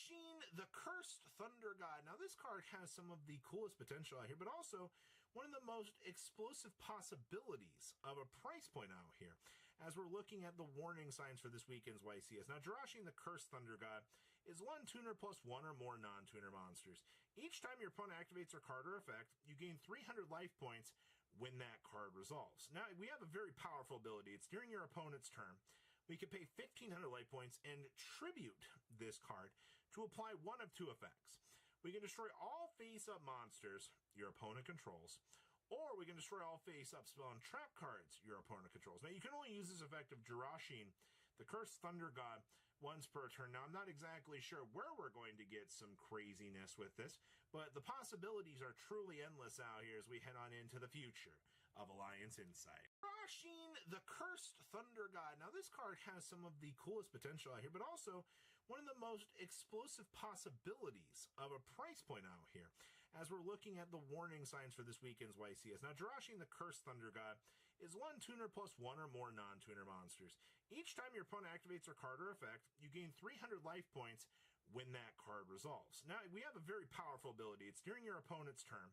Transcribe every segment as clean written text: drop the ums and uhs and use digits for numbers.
Rasheen, the Cursed Thunder God. Now, this card has some of the coolest potential out here, but also one of the most explosive possibilities of a price point out here, as we're looking at the warning signs for this weekend's YCS. Now, Rasheen, the Cursed Thunder God, is one tuner plus one or more non-tuner monsters. Each time your opponent activates their card or effect, you gain 300 life points when that card resolves. Now, we have a very powerful ability. It's during your opponent's turn. We can pay 1,500 life points and tribute this card to apply one of two effects. We can destroy all face-up monsters your opponent controls, or we can destroy all face-up spell and trap cards your opponent controls. Now, you can only use this effect of Rasheen, the Cursed Thunder God, once per turn. Now, I'm not exactly sure where we're going to get some craziness with this, but the possibilities are truly endless out here as we head on into the future of Alliance Insight. Rasheen, the Cursed Thunder God. Now, this card has some of the coolest potential out here, but also one of the most explosive possibilities of a price point out here, as we're looking at the warning signs for this weekend's YCS. Now, Rasheen, the Cursed Thunder God, is one tuner plus one or more non-tuner monsters. Each time your opponent activates their card or effect, you gain 300 life points when that card resolves. Now, we have a very powerful ability. It's during your opponent's turn.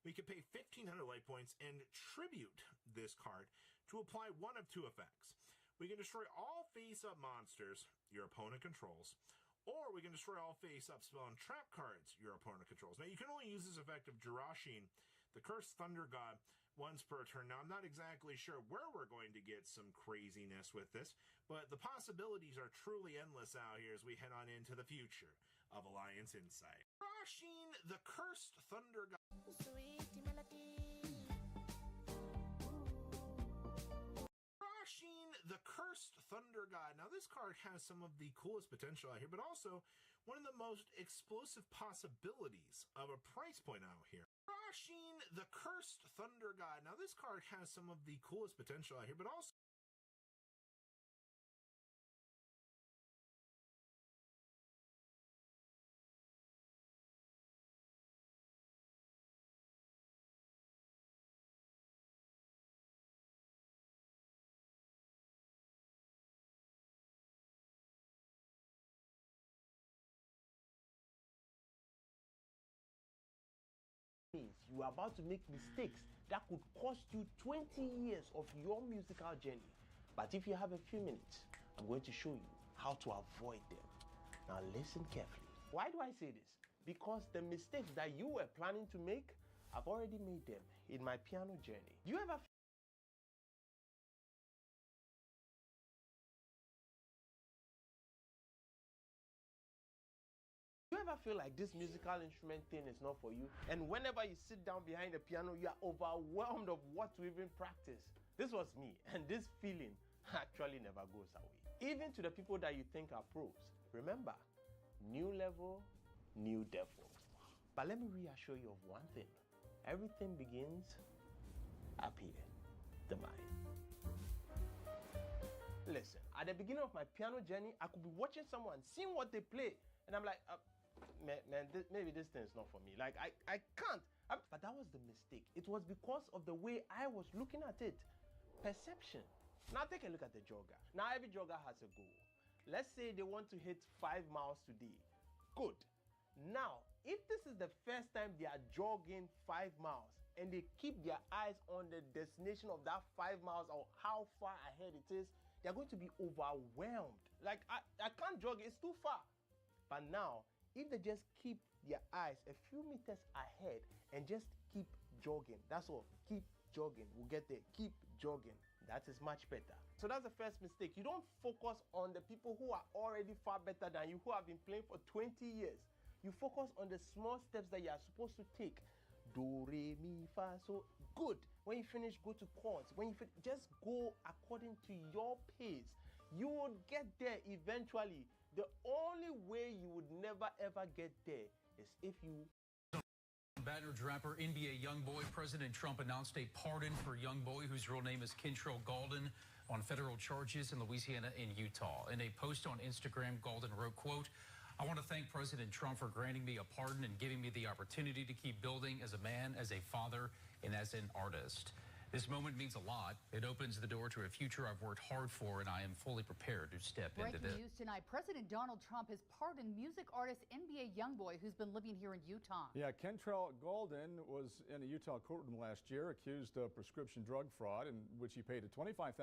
We can pay 1,500 life points and tribute this card to apply one of two effects. We can destroy all face-up monsters your opponent controls, or we can destroy all face-up spell and trap cards your opponent controls. Now, you can only use this effect of Rasheen, the Cursed Thunder God, once per turn. Now, I'm not exactly sure where we're going to get some craziness with this, but the possibilities are truly endless out here as we head on into the future of Alliance Insight. Rasheen, the Cursed Thunder God. Rasheen, the Cursed Thunder God. Now, this card has some of the coolest potential out here, but also one of the most explosive possibilities of a price point out here. Rasheen, the Cursed Thunder God. Now, this card has some of the coolest potential out here, but also you are about to make mistakes that could cost you 20 years of your musical journey. But if you have a few minutes, I'm going to show you how to avoid them. Now listen carefully. Why do I say this? Because the mistakes that you were planning to make, I've already made them in my piano journey. Do you ever feel like this musical instrument thing is not for you, and whenever you sit down behind the piano, you are overwhelmed of what to even practice? This was me, and this feeling actually never goes away. Even to the people that you think are pros, remember, new level, new devil. But let me reassure you of one thing. Everything begins up here, the mind. Listen, at the beginning of my piano journey, I could be watching someone, seeing what they play, and I'm like, maybe this thing is not for me. Like, I can't. But that was the mistake. It was because of the way I was looking at it. Perception. Now take a look at the jogger. Now every jogger has a goal. Let's say they want to hit 5 miles today. Good. Now, if this is the first time they are jogging 5 miles and they keep their eyes on the destination of that 5 miles or how far ahead it is, they're going to be overwhelmed. Like, I can't jog, it's too far. But now, if they just keep their eyes a few meters ahead and just keep jogging, that's all. Keep jogging. We'll get there. Keep jogging. That is much better. So that's the first mistake. You don't focus on the people who are already far better than you, who have been playing for 20 years. You focus on the small steps that you are supposed to take. Do, re, mi, fa, so. Good. When you finish, go to chords. When you finish, just go according to your pace. You will get there eventually. The only way you would never ever get there is if you... Baton Rouge rapper NBA YoungBoy. President Trump announced a pardon for YoungBoy, whose real name is Kentrell Gaulden, on federal charges in Louisiana and Utah. In a post on Instagram, Gaulden wrote, quote, "I want to thank President Trump for granting me a pardon and giving me the opportunity to keep building as a man, as a father, and as an artist." This moment means a lot. It opens the door to a future I've worked hard for, and I am fully prepared to step into this. Breaking news tonight, President Donald Trump has pardoned music artist NBA YoungBoy, who's been living here in Utah. Yeah, Kentrell Gaulden was in a Utah courtroom last year accused of prescription drug fraud, in which he paid a $25,000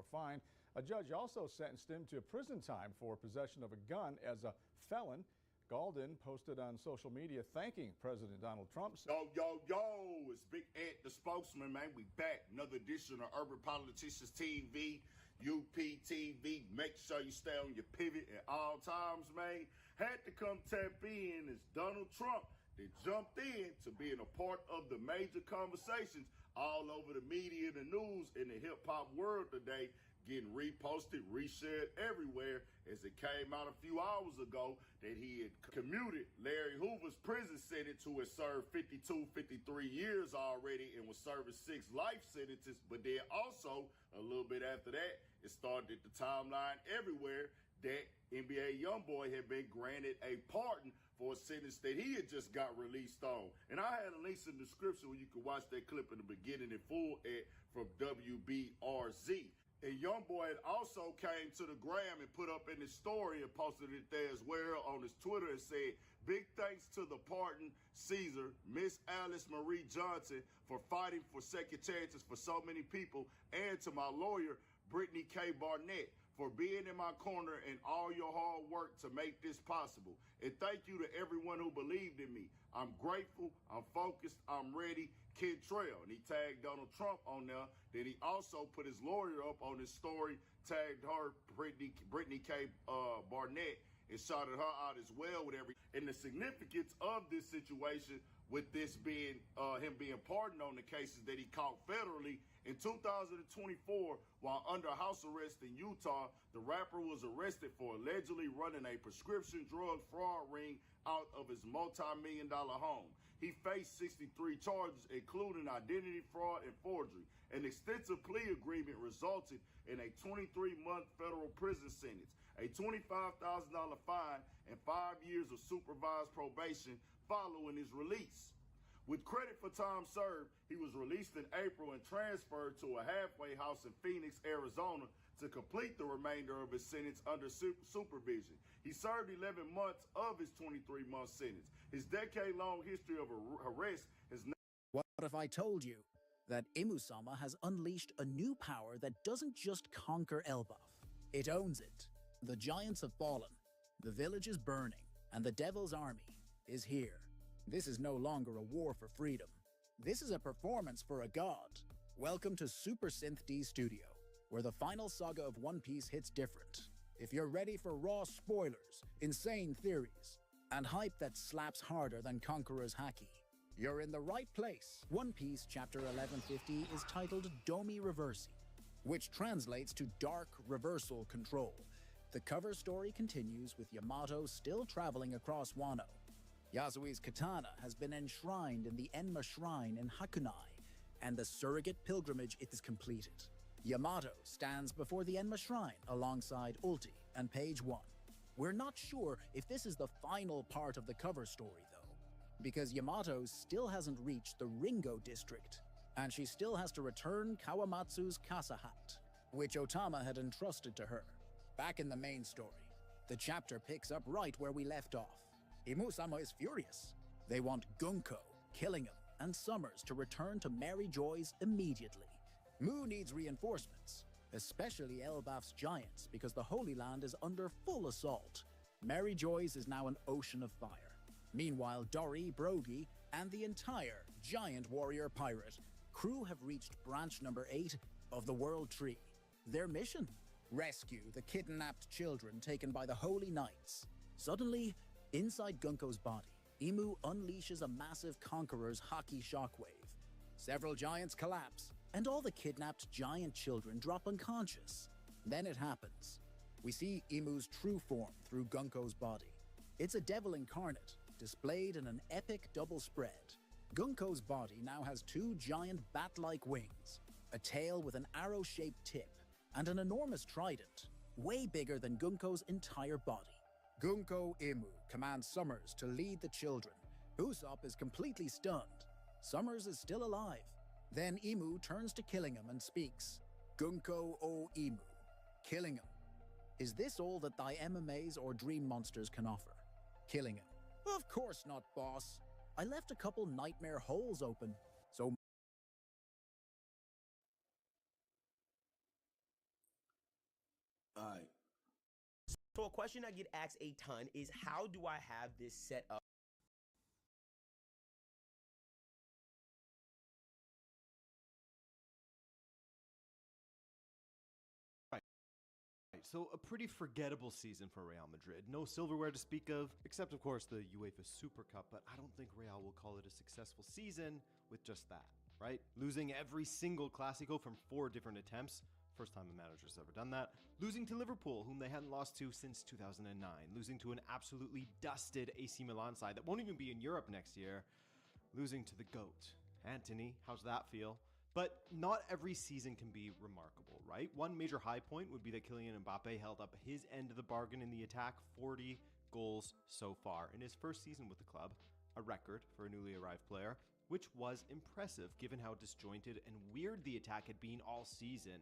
fine. A judge also sentenced him to prison time for possession of a gun as a felon. Gaulden posted on social media thanking President Donald Trump. Yo, yo, yo, it's Big Ed, the spokesman, man. We back. Another edition of Urban Politicians TV, UPTV. Make sure you stay on your pivot at all times, man. Had to come tap in as Donald Trump that jumped in to being a part of the major conversations all over the media and the news in the hip-hop world today, getting reposted, reshared everywhere as it came out a few hours ago that he had commuted Larry Hoover's prison sentence, who had served 52, 53 years already and was serving 6 life sentences. But then also, a little bit after that, it started the timeline everywhere that NBA YoungBoy had been granted a pardon for a sentence that he had just got released on. And I had a link in the description where you can watch that clip in the beginning in full from WBRZ. And YoungBoy had also came to the gram and put up in his story and posted it there as well on his Twitter and said, "Big thanks to the pardon Caesar, Miss Alice Marie Johnson, for fighting for second chances for so many people, and to my lawyer, Brittany K. Barnett, for being in my corner and all your hard work to make this possible. And thank you to everyone who believed in me. I'm grateful, I'm focused, I'm ready. Kentrell." And he tagged Donald Trump on there. Then he also put his lawyer up on his story, tagged her, Brittany K. Barnett, and shouted her out as well with and the significance of this situation, with this being him being pardoned on the cases that he caught federally. In 2024, while under house arrest in Utah, the rapper was arrested for allegedly running a prescription drug fraud ring out of his multi-million-dollar home. He faced 63 charges, including identity fraud and forgery. An extensive plea agreement resulted in a 23-month federal prison sentence, a $25,000 fine, and 5 years of supervised probation following his release. With credit for time served, he was released in April and transferred to a halfway house in Phoenix, Arizona, to complete the remainder of his sentence under supervision. He served 11 months of his 23-month sentence. His decade-long history of arrest has now... What if I told you that Imusama has unleashed a new power that doesn't just conquer Elbaf, it owns it. The giants have fallen, the village is burning, and the devil's army is here. This is no longer a war for freedom. This is a performance for a god. Welcome to Super Synth D Studio, where the final saga of One Piece hits different. If you're ready for raw spoilers, insane theories, and hype that slaps harder than Conqueror's Haki, you're in the right place. One Piece Chapter 1150 is titled Domi Reversi, which translates to Dark Reversal Control. The cover story continues with Yamato still traveling across Wano. Yasui's katana has been enshrined in the Enma Shrine in Hakunai, and the surrogate pilgrimage is completed. Yamato stands before the Enma Shrine alongside Ulti and Page 1. We're not sure if this is the final part of the cover story, though, because Yamato still hasn't reached the Ringo district, and she still has to return Kawamatsu's Kasa Hat, which Otama had entrusted to her. Back in the main story, the chapter picks up right where we left off. Imusama is furious. They want Gunko, Killingham, and Summers to return to Mary Joy's immediately. Mu needs reinforcements, especially Elbaf's giants, because the Holy Land is under full assault. Mary Joy's is now an ocean of fire. Meanwhile, Dori, Brogy, and the entire giant warrior pirate crew have reached branch number 8 of the World Tree. Their mission? Rescue the kidnapped children taken by the Holy Knights. Suddenly, inside Gunko's body, Imu unleashes a massive Conqueror's Haki shockwave. Several giants collapse, and all the kidnapped giant children drop unconscious. Then it happens. We see Imu's true form through Gunko's body. It's a devil incarnate, displayed in an epic double spread. Gunko's body now has 2 giant bat-like wings, a tail with an arrow-shaped tip, and an enormous trident, way bigger than Gunko's entire body. Gunko Imu commands Summers to lead the children. Usopp is completely stunned. Summers is still alive, Then Imu turns to Killingham and speaks. Gunko o Imu. Killingham. Is this all that thy MMAs or dream monsters can offer? Killingham. Of course not, boss. I left a couple nightmare holes open, so... Alright. So a question I get asked a ton is, how do I have this set up? So a pretty forgettable season for Real Madrid. No silverware to speak of, except of course the UEFA Super Cup, but I don't think Real will call it a successful season with just that, right? Losing every single Clásico from 4 different attempts. First time a manager's ever done that. Losing to Liverpool, whom they hadn't lost to since 2009. Losing to an absolutely dusted AC Milan side that won't even be in Europe next year. Losing to the GOAT. Antony, how's that feel? But not every season can be remarkable, right? One major high point would be that Kylian Mbappe held up his end of the bargain in the attack, 40 goals so far in his first season with the club, a record for a newly arrived player, which was impressive given how disjointed and weird the attack had been all season,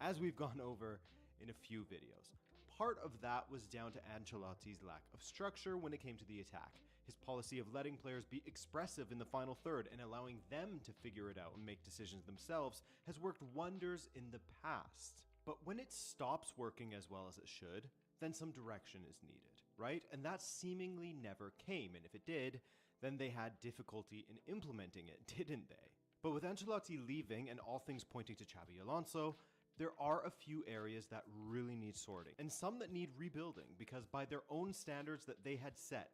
as we've gone over in a few videos. Part of that was down to Ancelotti's lack of structure when it came to the attack. His policy of letting players be expressive in the final third and allowing them to figure it out and make decisions themselves has worked wonders in the past. But when it stops working as well as it should, then some direction is needed, right? And that seemingly never came, and if it did, then they had difficulty in implementing it, didn't they? But with Ancelotti leaving and all things pointing to Xabi Alonso, there are a few areas that really need sorting, and some that need rebuilding, because by their own standards that they had set,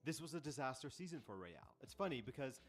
this was a disaster season for Real. It's funny because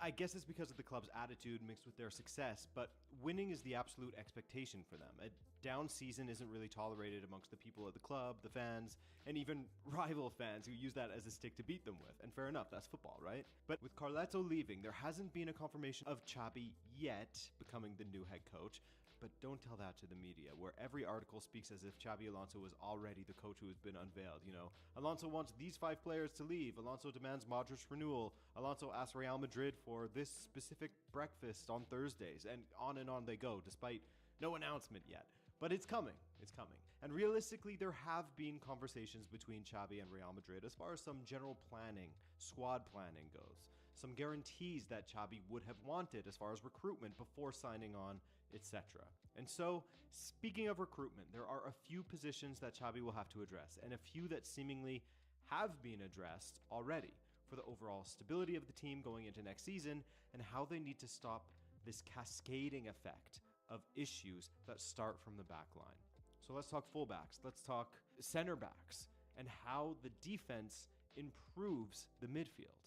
I guess it's because of the club's attitude mixed with their success, but winning is the absolute expectation for them. A down season isn't really tolerated amongst the people at the club, the fans, and even rival fans who use that as a stick to beat them with. And fair enough, that's football, right? But with Carleto leaving, there hasn't been a confirmation of Xabi yet becoming the new head coach. But don't tell that to the media, where every article speaks as if Xabi Alonso was already the coach who has been unveiled. You know, Alonso wants these 5 players to leave. Alonso demands Modric renewal. Alonso asks Real Madrid for this specific breakfast on Thursdays. And on they go, despite no announcement yet. But it's coming. It's coming. And realistically, there have been conversations between Xabi and Real Madrid as far as some general planning, squad planning goes. Some guarantees that Xabi would have wanted as far as recruitment before signing on, etc. And so, speaking of recruitment, there are a few positions that Xabi will have to address, and a few that seemingly have been addressed already for the overall stability of the team going into next season, and how they need to stop this cascading effect of issues that start from the back line. So let's talk fullbacks, let's talk center backs, and how the defense improves the midfield.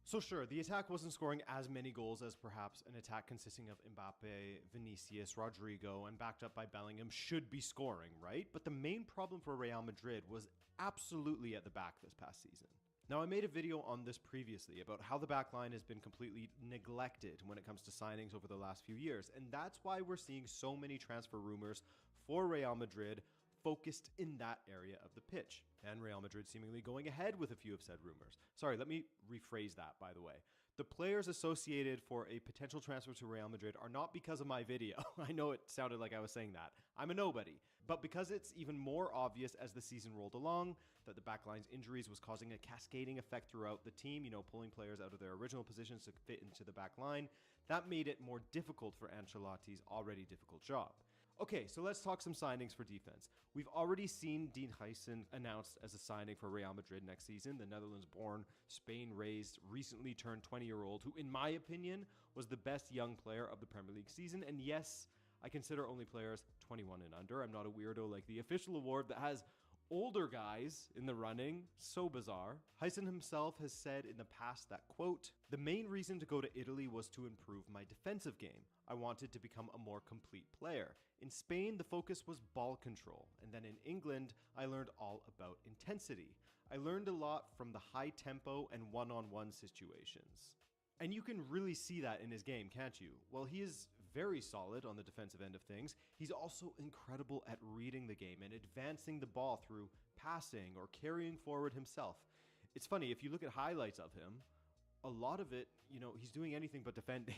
So sure, the attack wasn't scoring as many goals as perhaps an attack consisting of Mbappe, Vinicius, Rodrigo, and backed up by Bellingham should be scoring, right? But the main problem for Real Madrid was absolutely at the back this past season. Now, I made a video on this previously about how the back line has been completely neglected when it comes to signings over the last few years, and that's why we're seeing so many transfer rumors for Real Madrid focused in that area of the pitch, and Real Madrid seemingly going ahead with a few of said rumors. Sorry, let me rephrase that, by the way. The players associated for a potential transfer to Real Madrid are not because of my video. I know it sounded like I was saying that. I'm a nobody. But because it's even more obvious as the season rolled along that the backline's injuries was causing a cascading effect throughout the team, you know, pulling players out of their original positions to fit into the back line, that made it more difficult for Ancelotti's already difficult job. Okay, so let's talk some signings for defense. We've already seen Dean Huijsen announced as a signing for Real Madrid next season, the Netherlands-born, Spain-raised, recently turned 20-year-old, who in my opinion was the best young player of the Premier League season. And yes, I consider only players 21 and under. I'm not a weirdo like the official award that has older guys in the running. So bizarre. Huijsen himself has said in the past that, quote, "The main reason to go to Italy was to improve my defensive game. I wanted to become a more complete player. In Spain, the focus was ball control, and then in England, I learned all about intensity. I learned a lot from the high tempo and one-on-one situations." And you can really see that in his game, can't you? Well, he is very solid on the defensive end of things. He's also incredible at reading the game and advancing the ball through passing or carrying forward himself. it's funny, if you look at highlights of him, a lot of it, he's doing anything but defending.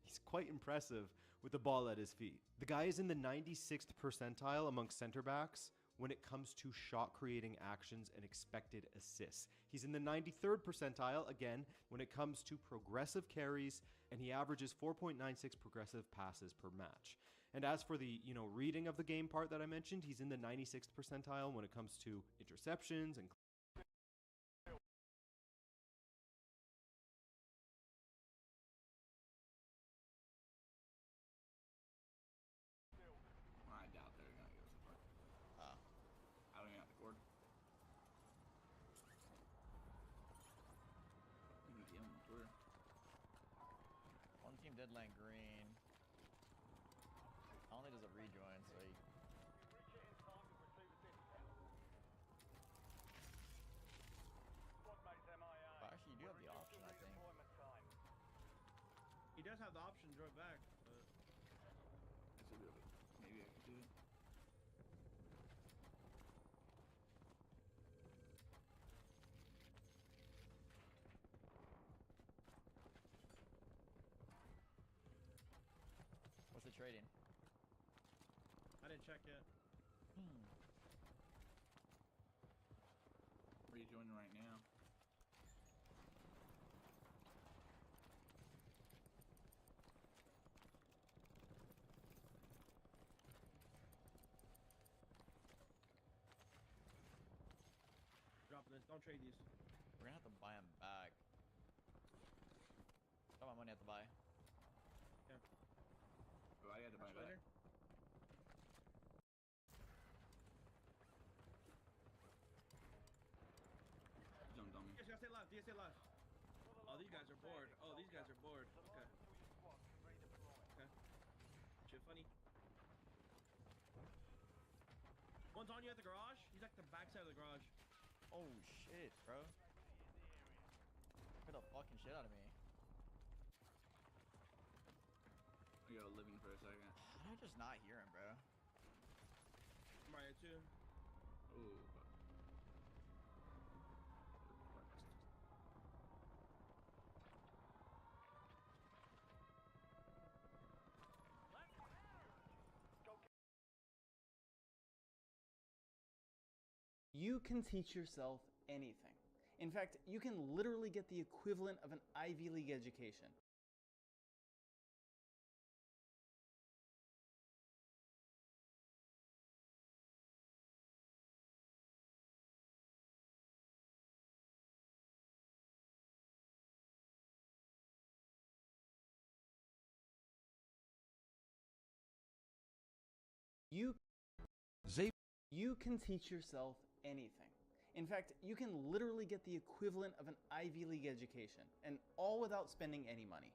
He's quite impressive with the ball at his feet. The guy is in the 96th percentile amongst center backs when it comes to shot creating actions and expected assists. He's in the 93rd percentile, again, when it comes to progressive carries, and he averages 4.96 progressive passes per match. And as for the, reading of the game part that I mentioned, he's in the 96th percentile when it comes to interceptions and I doubt they're gonna give us a part. I don't even have the cord. I'm gonna DM on Twitter. One team did land green. Only does it rejoin, so he... Well, actually, you do have the option, I think. He does have the option to join back, but... That's a bit of it. Maybe I could do it. What's the trading? I didn't check yet. Rejoining right now. Drop this. Don't trade these. We're gonna have to buy him back. Got my money at the buy. Oh, I had to buy Much that. later. Jumped on me. Yes, stay live. Stay live. Oh, these guys are bored. Oh, these guys are bored. Okay. Okay. Shit funny. One's on you at the garage. He's like the backside of the garage. Oh shit, bro. Hurt the fucking shit out of me. I got living for a second. How did I just not hear him, bro? I'm right here too. Ooh. You can teach yourself anything. In fact, you can literally get the equivalent of an Ivy League education. You can teach yourself anything. In fact, you can literally get the equivalent of an Ivy League education, and all without spending any money.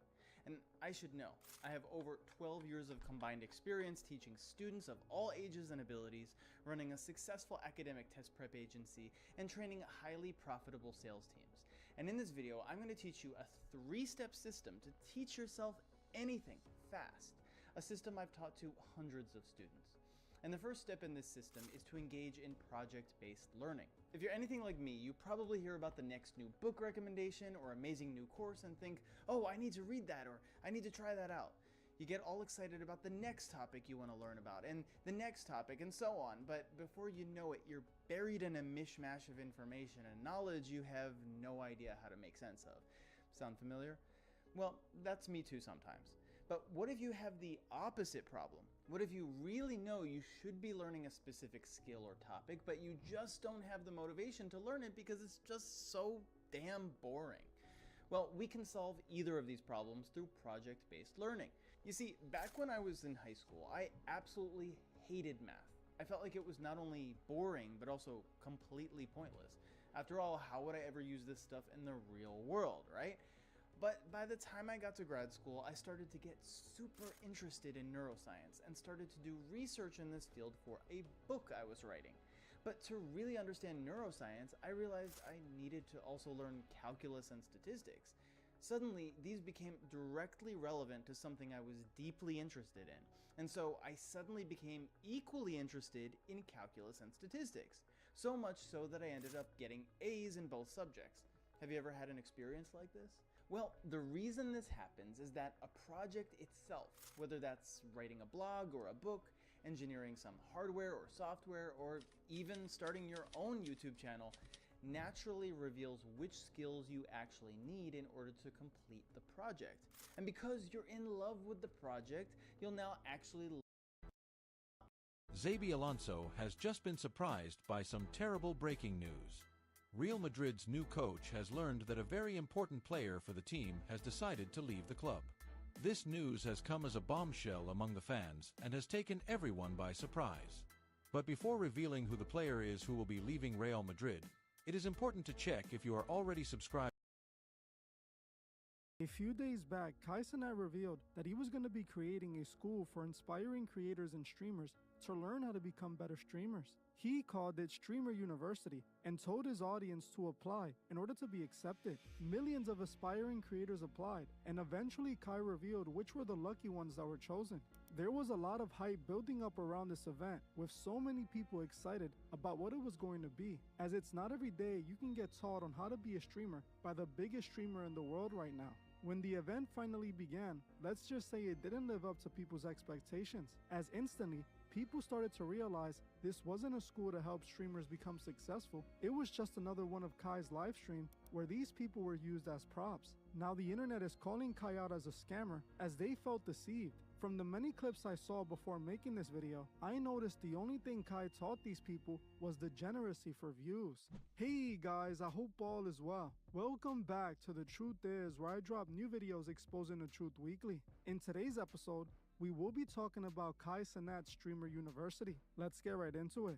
And I should know, I have over 12 years of combined experience teaching students of all ages and abilities, running a successful academic test prep agency, and training highly profitable sales teams. And in this video, I'm going to teach you a 3-step system to teach yourself anything fast, a system I've taught to hundreds of students. And the first step in this system is to engage in project-based learning. If you're anything like me, you probably hear about the next new book recommendation or amazing new course and think, oh, I need to read that, or I need to try that out. You get all excited about the next topic you want to learn about, and the next topic, and so on. But before you know it, you're buried in a mishmash of information and knowledge you have no idea how to make sense of. Sound familiar? Well, that's me too sometimes. But what if you have the opposite problem? What if you really know you should be learning a specific skill or topic, but you just don't have the motivation to learn it because it's just so damn boring? Well, we can solve either of these problems through project-based learning. You see, back when I was in high school, I absolutely hated math. I felt like it was not only boring, but also completely pointless. After all, how would I ever use this stuff in the real world, right? But by the time I got to grad school, I started to get super interested in neuroscience and started to do research in this field for a book I was writing. But to really understand neuroscience, I realized I needed to also learn calculus and statistics. Suddenly, these became directly relevant to something I was deeply interested in, and so I suddenly became equally interested in calculus and statistics, so much so that I ended up getting A's in both subjects. Have you ever had an experience like this? Well, the reason this happens is that a project itself, whether that's writing a blog or a book, engineering some hardware or software, or even starting your own YouTube channel, naturally reveals which skills you actually need in order to complete the project. And because you're in love with the project, you'll now actually Xabi Alonso has just been surprised by some terrible breaking news. Real Madrid's new coach has learned that a very important player for the team has decided to leave the club. This news has come as a bombshell among the fans and has taken everyone by surprise. But before revealing who the player is who will be leaving Real Madrid, it is important to check if you are already subscribed. A few days back, Kai Cenat revealed that he was going to be creating a school for inspiring creators and streamers to learn how to become better streamers. He called it Streamer University and told his audience to apply in order to be accepted. Millions of aspiring creators applied, and eventually Kai revealed which were the lucky ones that were chosen. There was a lot of hype building up around this event, with so many people excited about what it was going to be, as it's not every day you can get taught on how to be a streamer by the biggest streamer in the world right now. When the event finally began, let's just say it didn't live up to people's expectations, as instantly people started to realize this wasn't a school to help streamers become successful. It was just another one of Kai's live stream where these people were used as props. Now the internet is calling Kai out as a scammer, as they felt deceived. From the many clips I saw before making this video, I noticed the only thing Kai taught these people was degeneracy for views. Hey guys, I hope all is well. Welcome back to The Truth Is, where I drop new videos exposing the truth weekly. In today's episode, we will be talking about Kai Cenat's Streamer University. Let's get right into it.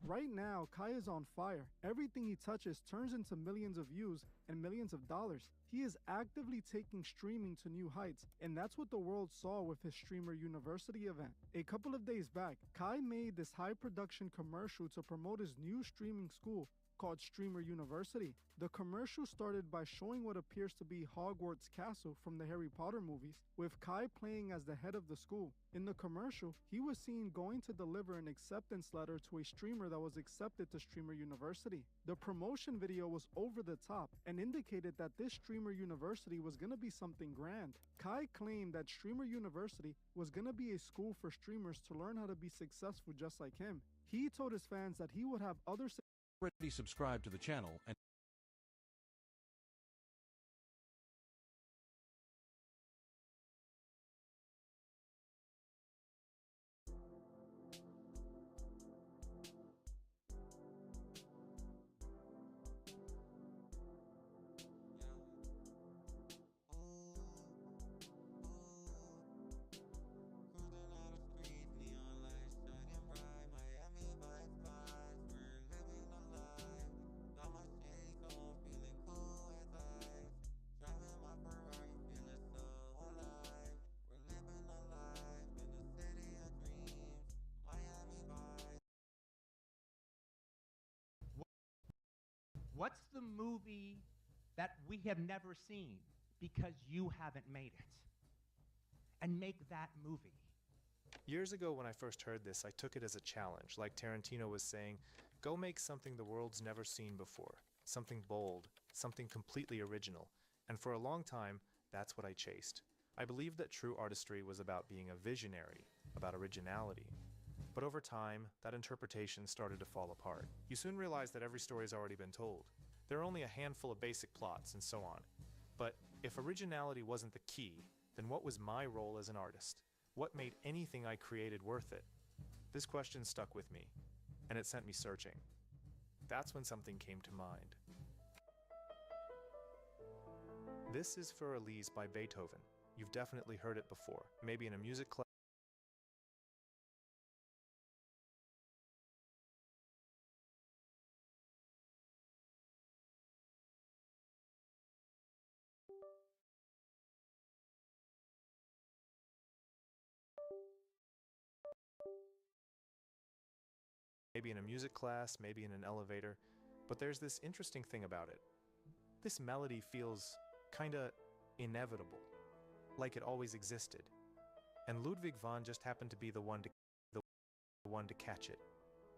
Right now, Kai is on fire. Everything he touches turns into millions of views and millions of dollars. He is actively taking streaming to new heights, and that's what the world saw with his Streamer University event. A couple of days back, Kai made this high production commercial to promote his new streaming school called Streamer University. The commercial started by showing what appears to be Hogwarts Castle from the Harry Potter movies, with Kai playing as the head of the school. In the commercial, he was seen going to deliver an acceptance letter to a streamer that was accepted to Streamer University. The promotion video was over the top and indicated that this Streamer University was going to be something grand. Kai claimed that Streamer University was going to be a school for streamers to learn how to be successful just like him. He told his fans that he would have other Already subscribed to the channel and What's the movie that we have never seen because you haven't made it? And make that movie. Years ago when I first heard this, I took it as a challenge. Like Tarantino was saying, go make something the world's never seen before. Something bold, something completely original. And for a long time, that's what I chased. I believed that true artistry was about being a visionary, about originality. But over time, that interpretation started to fall apart. You soon realize that every story has already been told. There are only a handful of basic plots and so on. But if originality wasn't the key, then what was my role as an artist? What made anything I created worth it? This question stuck with me, and it sent me searching. That's when something came to mind. This is for Elise by Beethoven. You've definitely heard it before, maybe in a music class. Maybe in a music class, maybe in an elevator, but there's this interesting thing about it. This melody feels kinda inevitable, like it always existed. And Ludwig van just happened to be the one to catch it.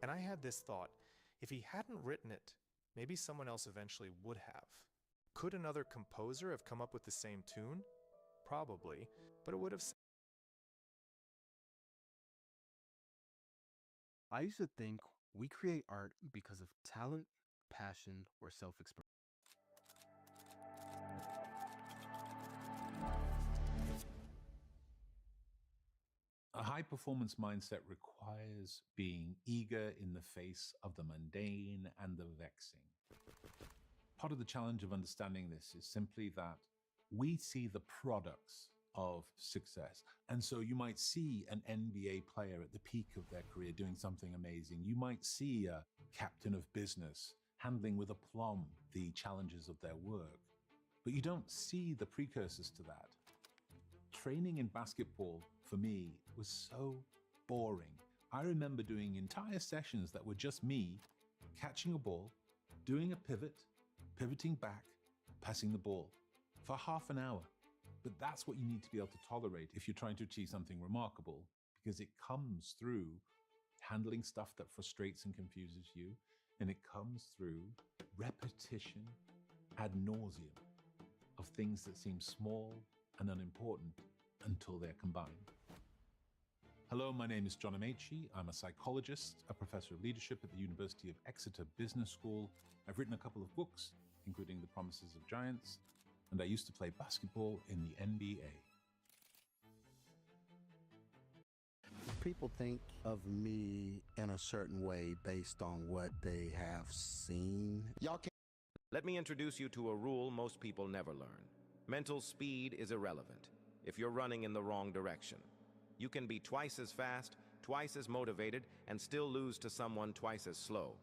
And I had this thought, if he hadn't written it, maybe someone else eventually would have. Could another composer have come up with the same tune? Probably, but it would have. I used to think we create art because of talent, passion, or self-expression. A high-performance mindset requires being eager in the face of the mundane and the vexing. Part of the challenge of understanding this is simply that we see the products of success. And so you might see an NBA player at the peak of their career doing something amazing. You might see a captain of business handling with aplomb the challenges of their work. But you don't see the precursors to that. Training in basketball, for me, was so boring. I remember doing entire sessions that were just me catching a ball, doing a pivot, pivoting back, passing the ball for half an hour. But that's what you need to be able to tolerate if you're trying to achieve something remarkable, because it comes through handling stuff that frustrates and confuses you, and it comes through repetition ad nauseum of things that seem small and unimportant until they're combined. Hello, my name is John Amaechi. I'm a psychologist, a professor of leadership at the University of Exeter Business School. I've written a couple of books, including The Promises of Giants, and I used to play basketball in the NBA. People think of me in a certain way based on what they have seen. Y'all can't. Let me introduce you to a rule most people never learn. Mental speed is irrelevant if you're running in the wrong direction. You can be twice as fast, twice as motivated, and still lose to someone twice as slow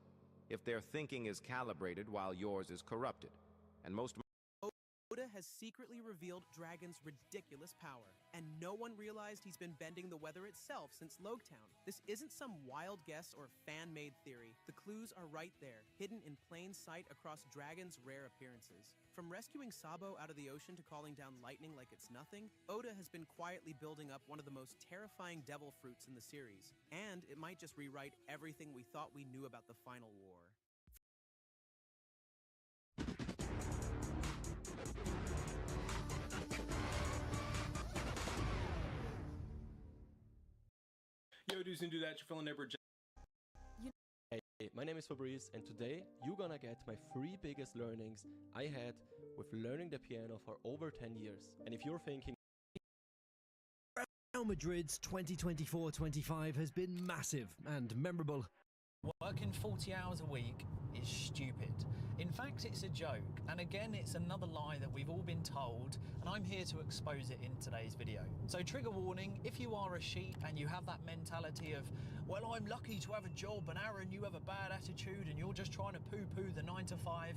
if their thinking is calibrated while yours is corrupted. And most Oda has secretly revealed Dragon's ridiculous power, and no one realized he's been bending the weather itself since Logtown. This isn't some wild guess or fan-made theory. The clues are right there, hidden in plain sight across Dragon's rare appearances. From rescuing Sabo out of the ocean to calling down lightning like it's nothing, Oda has been quietly building up one of the most terrifying devil fruits in the series. And it might just rewrite everything we thought we knew about the final war. Yo, do's and do that, your fellow neighbor. Hey, my name is Fabrice, and today you're gonna get my 3 biggest learnings I had with learning the piano for over 10 years. And if you're thinking Real Madrid's 2024-25 has been massive and memorable. Working 40 hours a week is stupid. In fact, it's a joke, and again, it's another lie that we've all been told, and I'm here to expose it in today's video. So trigger warning, if you are a sheep and you have that mentality of, well, I'm lucky to have a job, and Aaron, you have a bad attitude, and you're just trying to poo-poo the 9 to 5,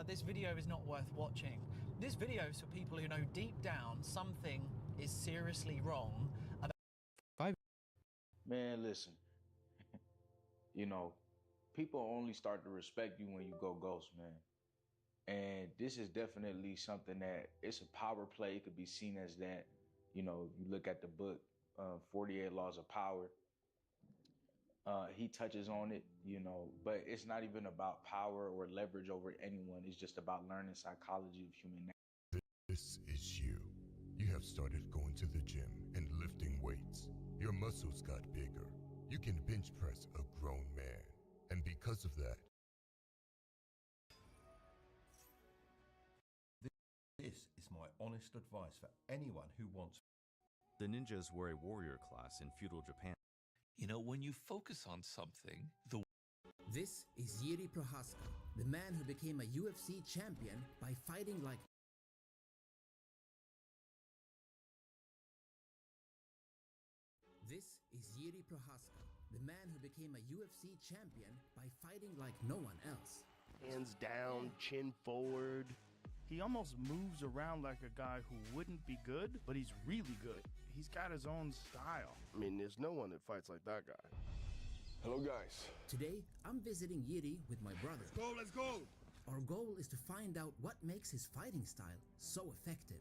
this video is not worth watching. This video is for people who know deep down something is seriously wrong. Man, listen. You know, people only start to respect you when you go ghost, man. And this is definitely something that it's a power play. It could be seen as that. You know, you look at the book, 48 Laws of Power. He touches on it, you know, but it's not even about power or leverage over anyone. It's just about learning psychology of human nature. This is you. You have started going to the gym and lifting weights. Your muscles got bigger. You can bench press a grown man. And because of that, this is my honest advice for anyone who wants. The ninjas were a warrior class in feudal Japan. You know, when you focus on something, This is Jiri Prohaska, the man who became a UFC champion by fighting like This is Jiri Prohaska, the man who became a UFC champion by fighting like no one else. Hands down, chin forward. He almost moves around like a guy who wouldn't be good, but he's really good. He's got his own style. I mean, there's no one that fights like that guy. Hello, guys. Today, I'm visiting Jiri with my brother. Let's go. Our goal is to find out what makes his fighting style so effective.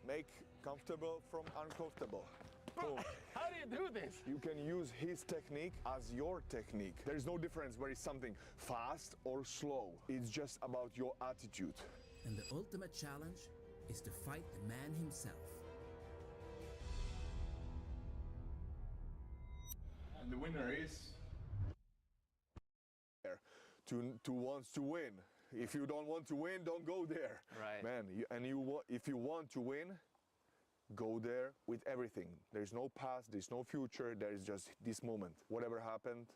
Make comfortable from uncomfortable. Boom. How do you do this? You can use his technique as your technique. There's no difference whether it's something fast or slow. It's just about your attitude. And the ultimate challenge is to fight the man himself. And the winner is to wants to win. If you don't want to win, don't go there. Right. Man, if you want to win, go there with everything. There's no past, there's no future, there is just this moment. Whatever happened,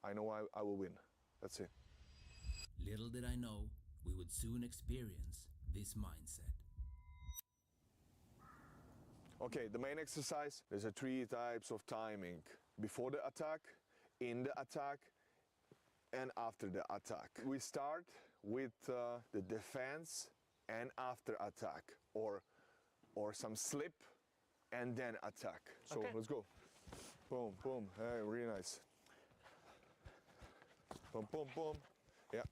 I know I will win. That's it. Little did I know, we would soon experience this mindset. Okay, the main exercise, there's 3 types of timing. Before the attack, in the attack, and after the attack. We start with the defense and after attack, or some slip and then attack. So Okay. let's go. Boom, boom. Hey, really nice. Boom, boom, boom. Yeah.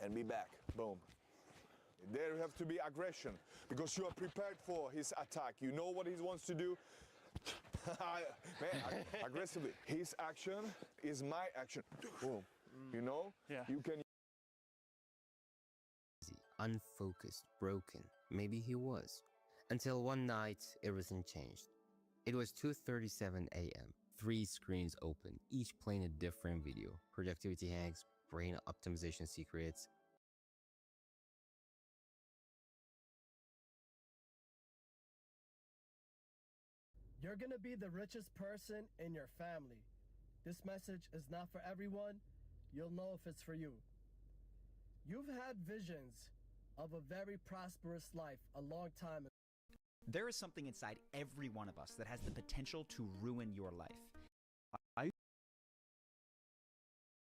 And be back. Boom. There have to be aggression because you are prepared for his attack. You know what he wants to do. Man, aggressively. His action is my action. Boom. You know? Yeah. You can. Unfocused, broken. Maybe he was. Until one night, everything changed. It was 2:37 a.m. 3 screens open, each playing a different video. Productivity hacks, brain optimization secrets. You're gonna be the richest person in your family. This message is not for everyone. You'll know if it's for you. You've had visions of a very prosperous life a long time ago. There is something inside every one of us that has the potential to ruin your life.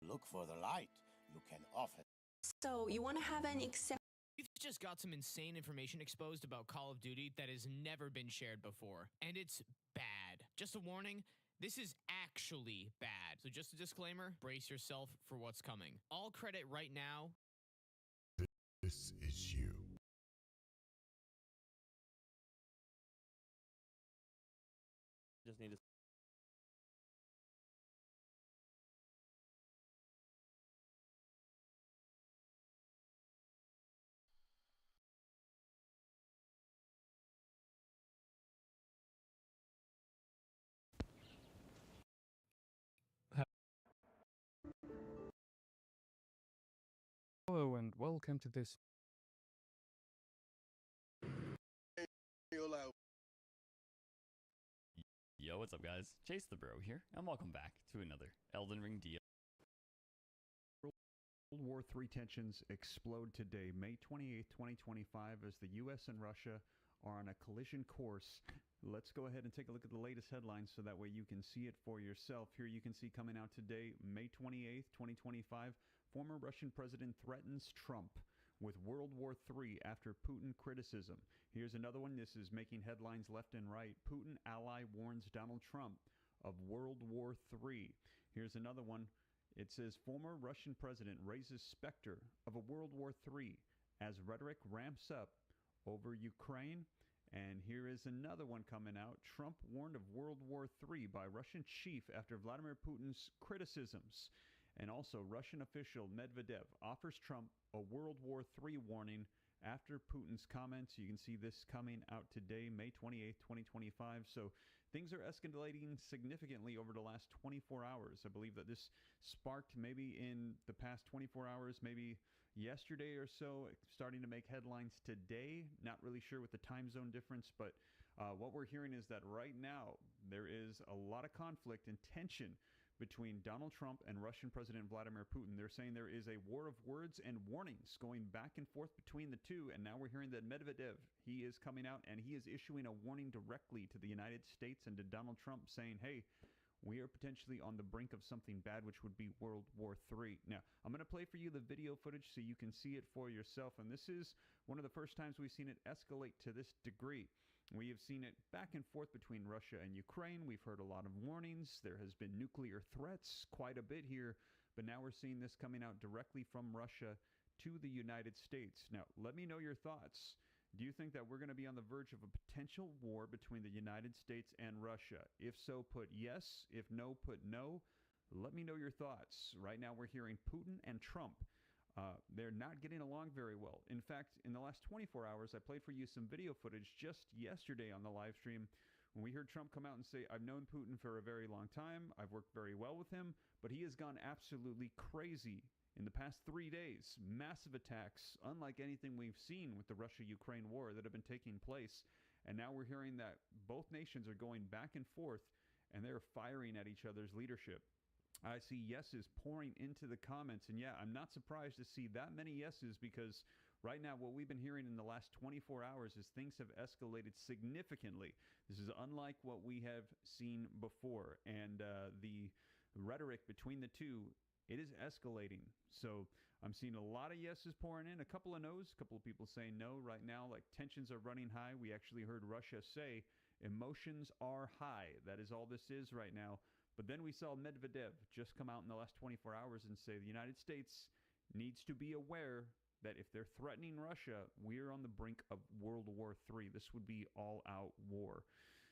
Look for the light. You can often. So, you want to have an exception? We've just got some insane information exposed about Call of Duty that has never been shared before. And it's bad. Just a warning, this is actually bad. So just a disclaimer, brace yourself for what's coming. All credit right now. This is you. Just need to. Hello and welcome to this. Yo, what's up guys? Chase the Bro here, and welcome back to another Elden Ring DLC. World War III tensions explode today, May 28th, 2025, as the US and Russia are on a collision course. Let's go ahead and take a look at the latest headlines so that way you can see it for yourself. Here you can see coming out today, May 28th, 2025, former Russian president threatens Trump with World War III after Putin criticism. Here's another one. This is making headlines left and right. Putin ally warns Donald Trump of World War III. Here's another one. It says former Russian president raises specter of a World War III as rhetoric ramps up over Ukraine. And here is another one coming out. Trump warned of World War III by Russian chief after Vladimir Putin's criticisms. And also, Russian official Medvedev offers Trump a World War III warning after Putin's comments. You can see this coming out today, May 28th, 2025. So things are escalating significantly over the last 24 hours. I believe that this sparked maybe in the past 24 hours, maybe yesterday or so, starting to make headlines today. Not really sure with the time zone difference, but what we're hearing is that right now there is a lot of conflict and tension between Donald Trump and Russian President Vladimir Putin. They're saying there is a war of words and warnings going back and forth between the two. And now we're hearing that Medvedev, he is coming out and he is issuing a warning directly to the United States and to Donald Trump saying, hey, we are potentially on the brink of something bad, which would be World War III. Now, I'm going to play for you the video footage so you can see it for yourself. And this is one of the first times we've seen it escalate to this degree. We have seen it back and forth between Russia and Ukraine. We've heard a lot of warnings. There has been nuclear threats quite a bit here but now we're seeing this coming out directly from Russia to the United States. Now, let me know your thoughts. Do you think that we're going to be on the verge of a potential war between the United States and Russia? If so, put yes. If no, put no. Let me know your thoughts. Right now, we're hearing Putin and Trump. They're not getting along very well. In fact, in the last 24 hours, I played for you some video footage just yesterday on the live stream when we heard Trump come out and say, I've known Putin for a very long time. I've worked very well with him, but he has gone absolutely crazy in the past 3 days. Massive attacks, unlike anything we've seen with the Russia-Ukraine war that have been taking place. And now we're hearing that both nations are going back and forth, and they're firing at each other's leadership. I see yeses pouring into the comments, and yeah, I'm not surprised to see that many yeses, because right now what we've been hearing in the last 24 hours is things have escalated significantly. This is unlike what we have seen before, and the rhetoric between the two, it is escalating. So I'm seeing a lot of yeses pouring in, a couple of no's, a couple of people saying no right now, like tensions are running high. We actually heard Russia say emotions are high. That is all this is right now. But then we saw Medvedev just come out in the last 24 hours and say the United States needs to be aware that if they're threatening Russia, we're on the brink of World War III. This would be all-out war.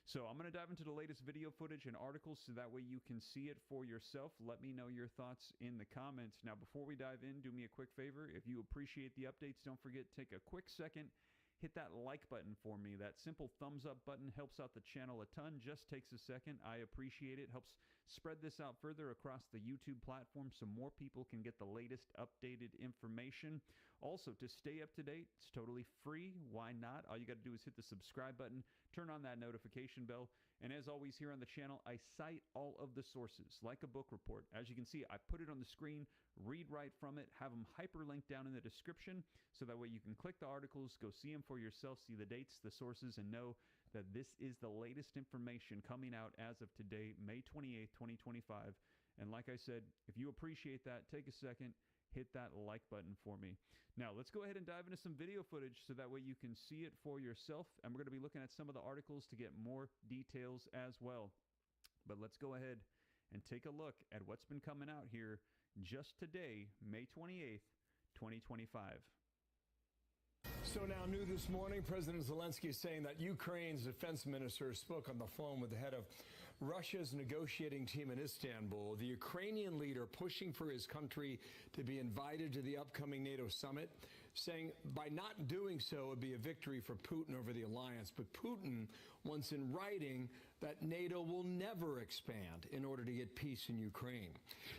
So I'm going to dive into the latest video footage and articles so that way you can see it for yourself. Let me know your thoughts in the comments. Now, before we dive in, do me a quick favor. If you appreciate the updates, don't forget, take a quick second, hit that like button for me. That simple thumbs up button helps out the channel a ton. Just takes a second. I appreciate it. Helps spread this out further across the YouTube platform so more people can get the latest updated information. Also, to stay up to date, it's totally free. Why not? All you got to do is hit the subscribe button, turn on that notification bell, and as always here on the channel, I cite all of the sources, like a book report. As you can see, I put it on the screen, read right from it, have them hyperlinked down in the description, so that way you can click the articles, go see them for yourself, see the dates, the sources, and know that this is the latest information coming out as of today, May 28th, 2025. And like I said, if you appreciate that, take a second, hit that like button for me. Now, let's go ahead and dive into some video footage so that way you can see it for yourself. And we're going to be looking at some of the articles to get more details as well. But let's go ahead and take a look at what's been coming out here just today, May 28th, 2025. So now new this morning, President Zelensky is saying that Ukraine's defense minister spoke on the phone with the head of Russia's negotiating team in Istanbul, the Ukrainian leader pushing for his country to be invited to the upcoming NATO summit, saying by not doing so it would be a victory for Putin over the alliance. But Putin wants in writing that NATO will never expand in order to get peace in Ukraine.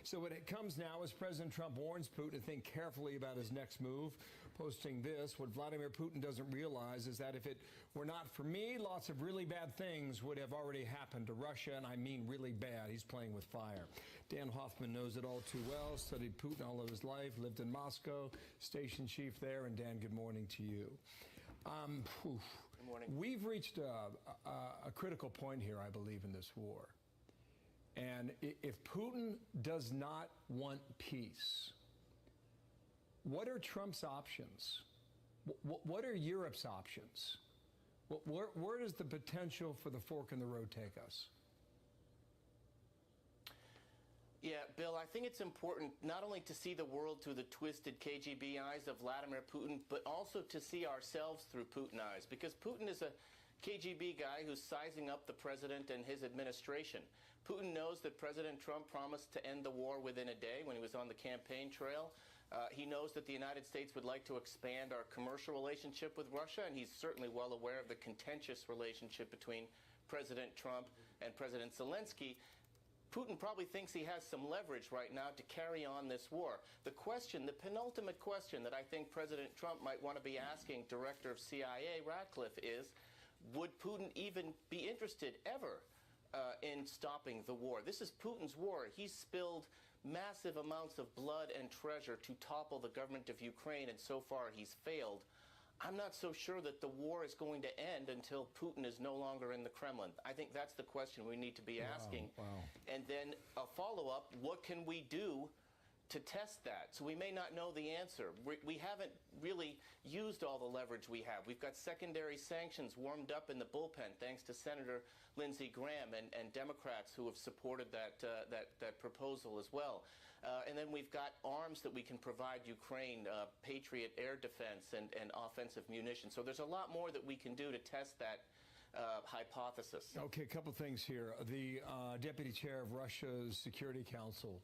So what it comes now is President Trump warns Putin to think carefully about his next move, posting this. What Vladimir Putin doesn't realize is that if it were not for me, lots of really bad things would have already happened to Russia, and I mean really bad. He's playing with fire. Dan Hoffman knows it all too well, studied Putin all of his life, lived in Moscow, station chief there. And Dan, good morning to you. Good morning. We've reached a critical point here, I believe, in this war. And if Putin does not want peace, what are Trump's options? What are Europe's options? Where does the potential for the fork in the road take us? Yeah, Bill, I think it's important not only to see the world through the twisted KGB eyes of Vladimir Putin, but also to see ourselves through Putin eyes, because Putin is a KGB guy who's sizing up the president and his administration. Putin knows that President Trump promised to end the war within a day when he was on the campaign trail. He knows that the United States would like to expand our commercial relationship with Russia, and he's certainly well aware of the contentious relationship between President Trump and President Zelensky. Putin probably thinks he has some leverage right now to carry on this war. The question, the penultimate question that I think President Trump might want to be asking Director of CIA Ratcliffe is, would Putin even be interested ever in stopping the war? This is Putin's war. He's spilled massive amounts of blood and treasure to topple the government of Ukraine, and so far he's failed. I'm not so sure that the war is going to end until Putin is no longer in the Kremlin. I think that's the question we need to be asking. Wow. And then a follow-up, what can we do to test that. So we may not know the answer. We haven't really used all the leverage we have. We've got secondary sanctions warmed up in the bullpen thanks to Senator Lindsey Graham and Democrats who have supported that proposal as well. And then we've got arms that we can provide Ukraine, Patriot air defense and offensive munitions. So there's a lot more that we can do to test that hypothesis. Okay, a couple things here. The deputy chair of Russia's Security Council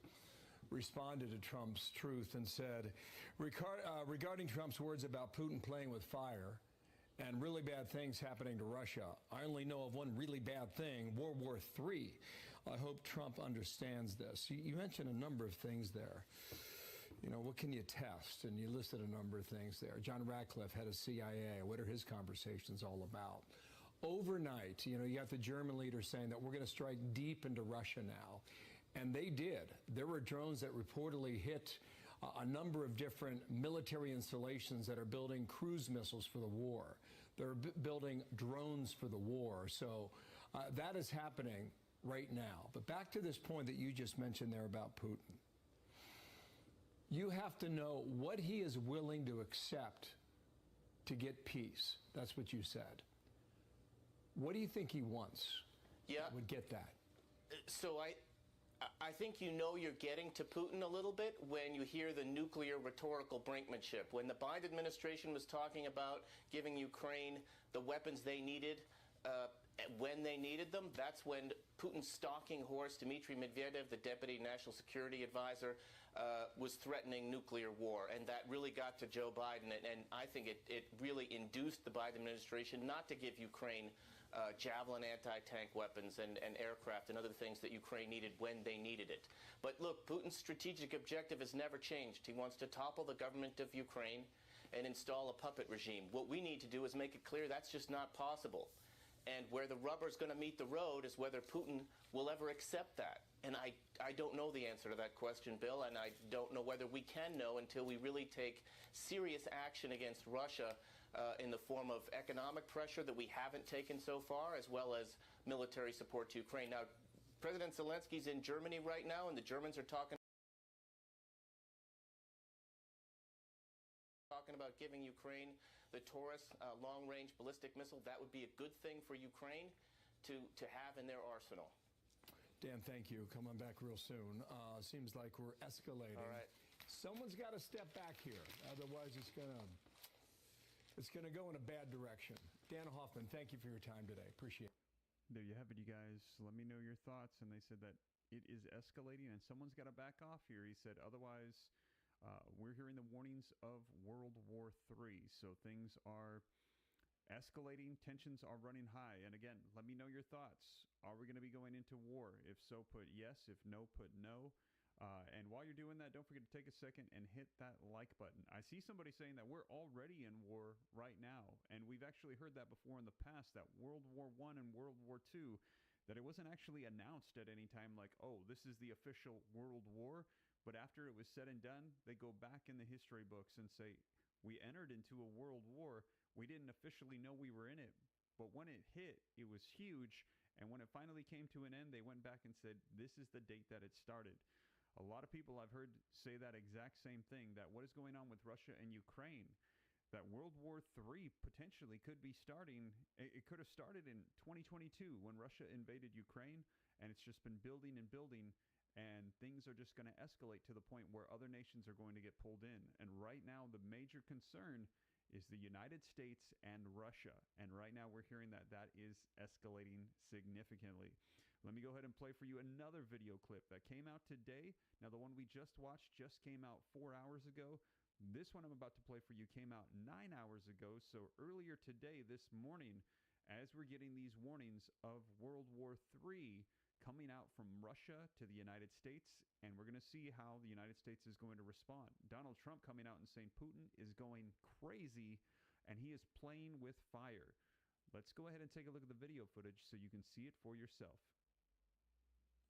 responded to Trump's truth and said, regarding Trump's words about Putin playing with fire and really bad things happening to Russia, I only know of one really bad thing, World War III. I hope Trump understands this. You mentioned a number of things there. You know, what can you test? And you listed a number of things there. John Ratcliffe, head of CIA. What are his conversations all about? Overnight, you know, you got the German leader saying that we're going to strike deep into Russia now. And they did. There were drones that reportedly hit a number of different military installations that are building cruise missiles for the war. They're building drones for the war. So that is happening right now. But back to this point that you just mentioned there about Putin. You have to know what he is willing to accept to get peace. That's what you said. What do you think he wants? Yeah. That would get that? So I think you know you're getting to Putin a little bit when you hear the nuclear rhetorical brinkmanship. When the Biden administration was talking about giving Ukraine the weapons they needed when they needed them, that's when Putin's stalking horse, Dmitry Medvedev, the deputy national security advisor, was threatening nuclear war. And that really got to Joe Biden. And I think it really induced the Biden administration not to give Ukraine Javelin anti-tank weapons and aircraft and other things that Ukraine needed when they needed it. But look, Putin's strategic objective has never changed. He wants to topple the government of Ukraine and install a puppet regime. What we need to do is make it clear that's just not possible. And where the rubber's going to meet the road is whether Putin will ever accept that. And I don't know the answer to that question, Bill, and I don't know whether we can know until we really take serious action against Russia in the form of economic pressure that we haven't taken so far, as well as military support to Ukraine. Now, President Zelensky's in Germany right now, and the Germans are talking about giving Ukraine the Taurus long-range ballistic missile. That would be a good thing for Ukraine to have in their arsenal. Dan, thank you. Come on back real soon. Seems like we're escalating. All right. Someone's got to step back here. Otherwise, it's going to go in a bad direction. Dan Hoffman, thank you for your time today. Appreciate it. There you have it, you guys. Let me know your thoughts. And they said that it is escalating and someone's got to back off here. He said, otherwise, we're hearing the warnings of World War III. So things are escalating. Tensions are running high. And again, let me know your thoughts. Are we going to be going into war? If so, put yes. If no, put no. And while you're doing that, don't forget to take a second and hit that like button. I see somebody saying that we're already in war right now. And we've actually heard that before in the past, that World War I and World War II, that it wasn't actually announced at any time like, oh, this is the official World War. But after it was said and done, they go back in the history books and say, we entered into a world war. We didn't officially know we were in it. But when it hit, it was huge. And when it finally came to an end, they went back and said, this is the date that it started. A lot of people I've heard say that exact same thing, that what is going on with Russia and Ukraine, that World War III potentially could be starting. It could have started in 2022 when Russia invaded Ukraine, and it's just been building and building, and things are just going to escalate to the point where other nations are going to get pulled in. And right now, the major concern is the United States and Russia. And right now, we're hearing that that is escalating significantly. Let me go ahead and play for you another video clip that came out today. Now, the one we just watched just came out 4 hours ago. This one I'm about to play for you came out 9 hours ago. So earlier today, this morning, as we're getting these warnings of World War III coming out from Russia to the United States, and we're going to see how the United States is going to respond. Donald Trump coming out and saying Putin is going crazy, and he is playing with fire. Let's go ahead and take a look at the video footage so you can see it for yourself.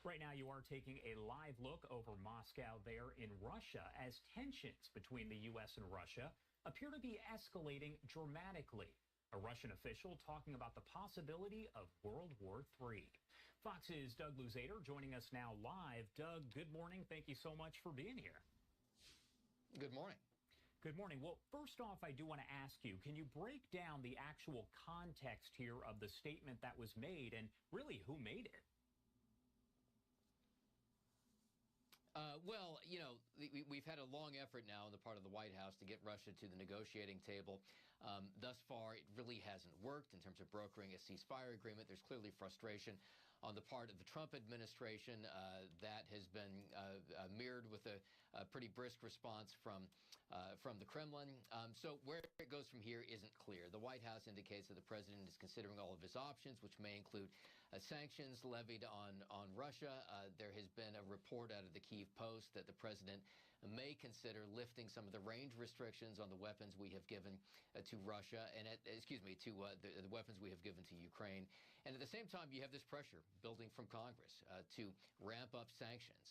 Right now, you are taking a live look over Moscow there in Russia as tensions between the U.S. and Russia appear to be escalating dramatically. A Russian official talking about the possibility of World War III. Fox's Doug Luzader joining us now live. Doug, good morning. Thank you so much for being here. Good morning. Good morning. Well, first off, I do want to ask you, can you break down the actual context here of the statement that was made and really who made it? Well, you know, we've had a long effort now on the part of the White House to get Russia to the negotiating table. Thus far, it really hasn't worked in terms of brokering a ceasefire agreement. There's clearly frustration on the part of the Trump administration that has been mirrored with a pretty brisk response from the Kremlin. So where it goes from here isn't clear. The White House indicates that the president is considering all of his options, which may include sanctions levied on Russia. There has been a report out of the Kyiv Post that the president may consider lifting some of the range restrictions on the weapons we have given to Russia, and the weapons we have given to Ukraine. And at the same time, you have this pressure building from Congress to ramp up sanctions.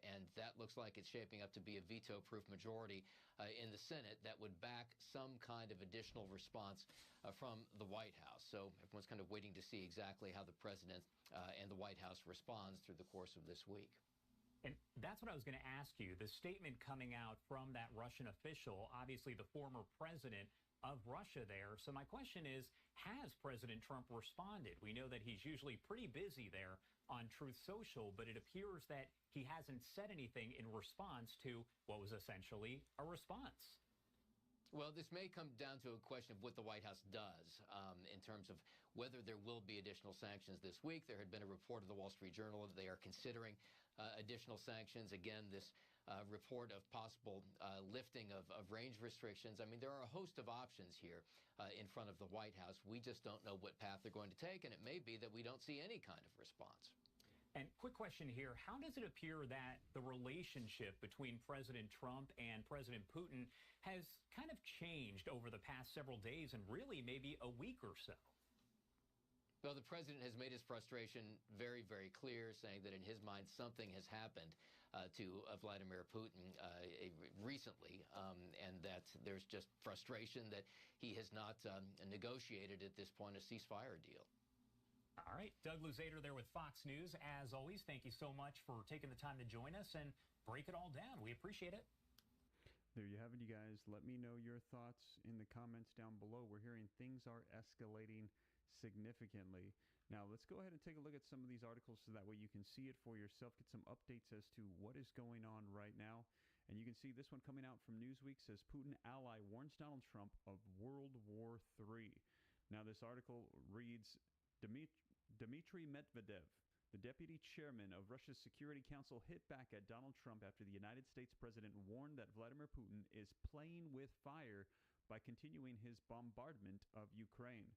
And that looks like it's shaping up to be a veto-proof majority in the Senate that would back some kind of additional response from the White House. So everyone's kind of waiting to see exactly how the president and the White House responds through the course of this week. And that's what I was going to ask you. The statement coming out from that Russian official, obviously the former president of Russia there. So my question is, has President Trump responded? We know that he's usually pretty busy there on Truth Social, but it appears that he hasn't said anything in response to what was essentially a response. Well, this may come down to a question of what the White House does in terms of whether there will be additional sanctions this week. There had been a report of the Wall Street Journal that they are considering additional sanctions. Again, this report of possible lifting of range restrictions. I mean, there are a host of options here in front of the White House. We just don't know what path they're going to take, and it may be that we don't see any kind of response. And quick question here, how does it appear that the relationship between President Trump and President Putin has kind of changed over the past several days and really maybe a week or so? Well, the president has made his frustration very, very clear, saying that in his mind something has happened to Vladimir Putin recently, and that there's just frustration that he has not negotiated at this point a ceasefire deal. All right, Doug Luzader there with Fox News. As always, thank you so much for taking the time to join us and break it all down. We appreciate it. There you have it, you guys. Let me know your thoughts in the comments down below. We're hearing things are escalating significantly. Now, let's go ahead and take a look at some of these articles so that way you can see it for yourself, get some updates as to what is going on right now. And you can see this one coming out from Newsweek says Putin ally warns Donald Trump of World War III. Now, this article reads, Dmitry Medvedev, the deputy chairman of Russia's Security Council, hit back at Donald Trump after the United States president warned that Vladimir Putin is playing with fire by continuing his bombardment of Ukraine.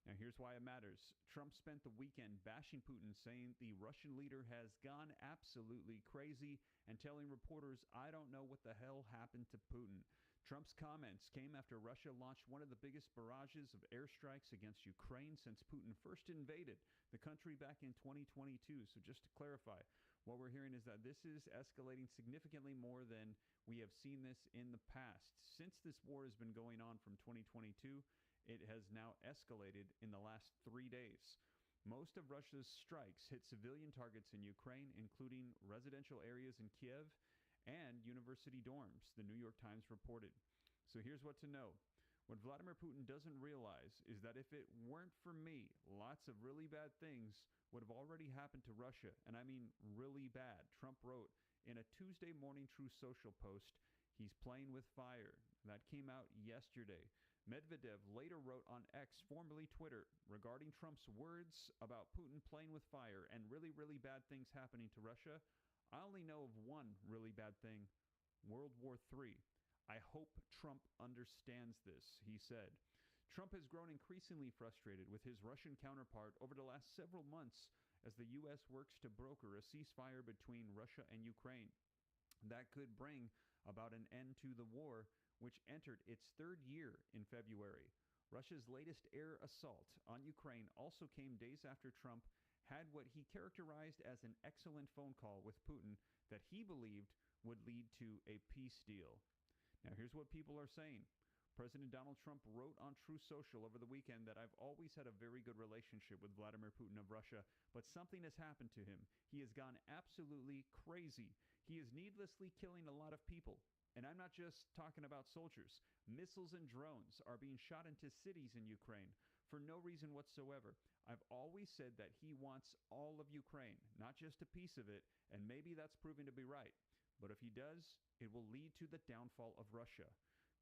Now, here's why it matters. Trump spent the weekend bashing Putin, saying the Russian leader has gone absolutely crazy and telling reporters, I don't know what the hell happened to Putin. Trump's comments came after Russia launched one of the biggest barrages of airstrikes against Ukraine since Putin first invaded the country back in 2022. So just to clarify, what we're hearing is that this is escalating significantly more than we have seen this in the past. Since this war has been going on from 2022, it has now escalated in the last 3 days. Most of Russia's strikes hit civilian targets in Ukraine, including residential areas in Kiev and university dorms, the New York Times reported. So here's what to know. What Vladimir Putin doesn't realize is that if it weren't for me, lots of really bad things would have already happened to Russia, and I mean really bad. Trump wrote in a Tuesday morning Truth Social post, he's playing with fire. That came out yesterday. Medvedev later wrote on X, formerly Twitter, regarding Trump's words about Putin playing with fire and really, really bad things happening to Russia. I only know of one really bad thing, World War III. I hope Trump understands this, he said. Trump has grown increasingly frustrated with his Russian counterpart over the last several months as the U.S. works to broker a ceasefire between Russia and Ukraine. That could bring about an end to the war, which entered its third year in February. Russia's latest air assault on Ukraine also came days after Trump had what he characterized as an excellent phone call with Putin that he believed would lead to a peace deal. Now, here's what people are saying. President Donald Trump wrote on Truth Social over the weekend that I've always had a very good relationship with Vladimir Putin of Russia, but something has happened to him. He has gone absolutely crazy. He is needlessly killing a lot of people. And I'm not just talking about soldiers. Missiles and drones are being shot into cities in Ukraine for no reason whatsoever. I've always said that he wants all of Ukraine, not just a piece of it, and maybe that's proving to be right. But if he does, it will lead to the downfall of Russia.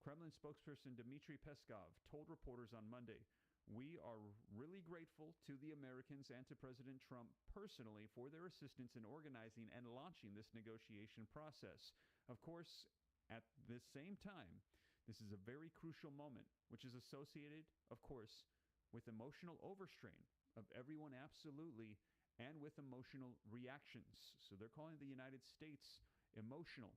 Kremlin spokesperson Dmitry Peskov told reporters on Monday, "We are really grateful to the Americans and to President Trump personally for their assistance in organizing and launching this negotiation process. Of course, at the same time, this is a very crucial moment, which is associated, of course, with emotional overstrain of everyone absolutely, and with emotional reactions." So they're calling the United States emotional.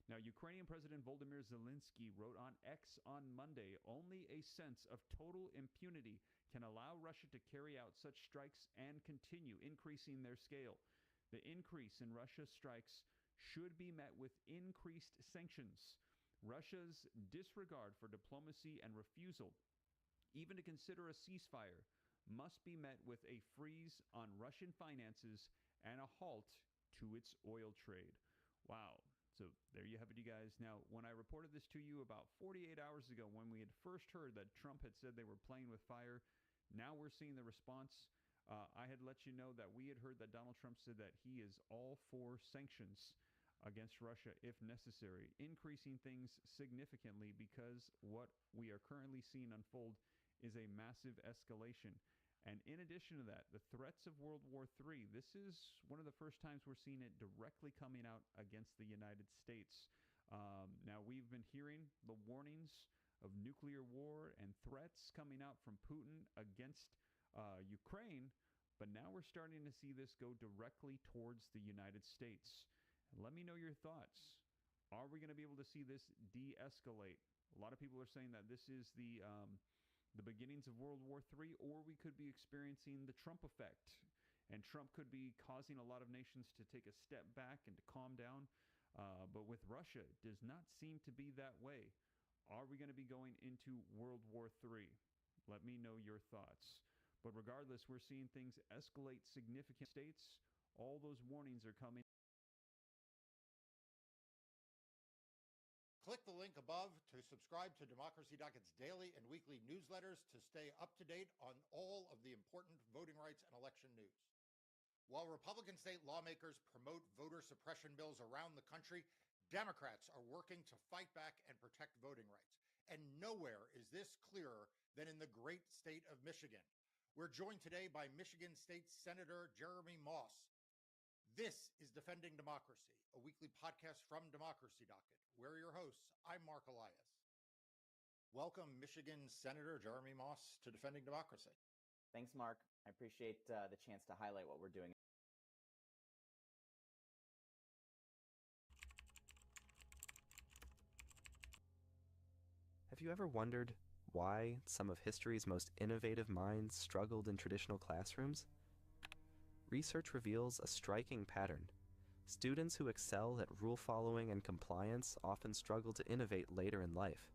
Now, Ukrainian President Volodymyr Zelensky wrote on X on Monday, "Only a sense of total impunity can allow Russia to carry out such strikes and continue increasing their scale. The increase in Russia's strikes should be met with increased sanctions. Russia's disregard for diplomacy and refusal even to consider a ceasefire must be met with a freeze on Russian finances and a halt to its oil trade." Wow. So there you have it, you guys. Now, when I reported this to you about 48 hours ago, when we had first heard that Trump had said they were playing with fire, now we're seeing the response. I had let you know that we had heard that Donald Trump said that he is all for sanctions against Russia if necessary, increasing things significantly because what we are currently seeing unfold is a massive escalation. And in addition to that, the threats of World War III, this is one of the first times we're seeing it directly coming out against the United States. Now, we've been hearing the warnings of nuclear war and threats coming out from Putin against Ukraine, but now we're starting to see this go directly towards the United States. And let me know your thoughts. Are we going to be able to see this de-escalate? A lot of people are saying that this is the beginnings of World War III, or we could be experiencing the Trump effect. And Trump could be causing a lot of nations to take a step back and to calm down. But with Russia, it does not seem to be that way. Are we going to be going into World War III? Let me know your thoughts. But regardless, we're seeing things escalate significant states. All those warnings are coming. Click the link above to subscribe to Democracy Docket's daily and weekly newsletters to stay up to date on all of the important voting rights and election news. While Republican state lawmakers promote voter suppression bills around the country, Democrats are working to fight back and protect voting rights. And nowhere is this clearer than in the great state of Michigan. We're joined today by Michigan State Senator Jeremy Moss. This is Defending Democracy, a weekly podcast from Democracy Docket. We're your hosts. I'm Mark Elias. Welcome, Michigan Senator Jeremy Moss, to Defending Democracy. Thanks, Mark. I appreciate the chance to highlight what we're doing. Have you ever wondered why some of history's most innovative minds struggled in traditional classrooms? Research reveals a striking pattern. Students who excel at rule following and compliance often struggle to innovate later in life.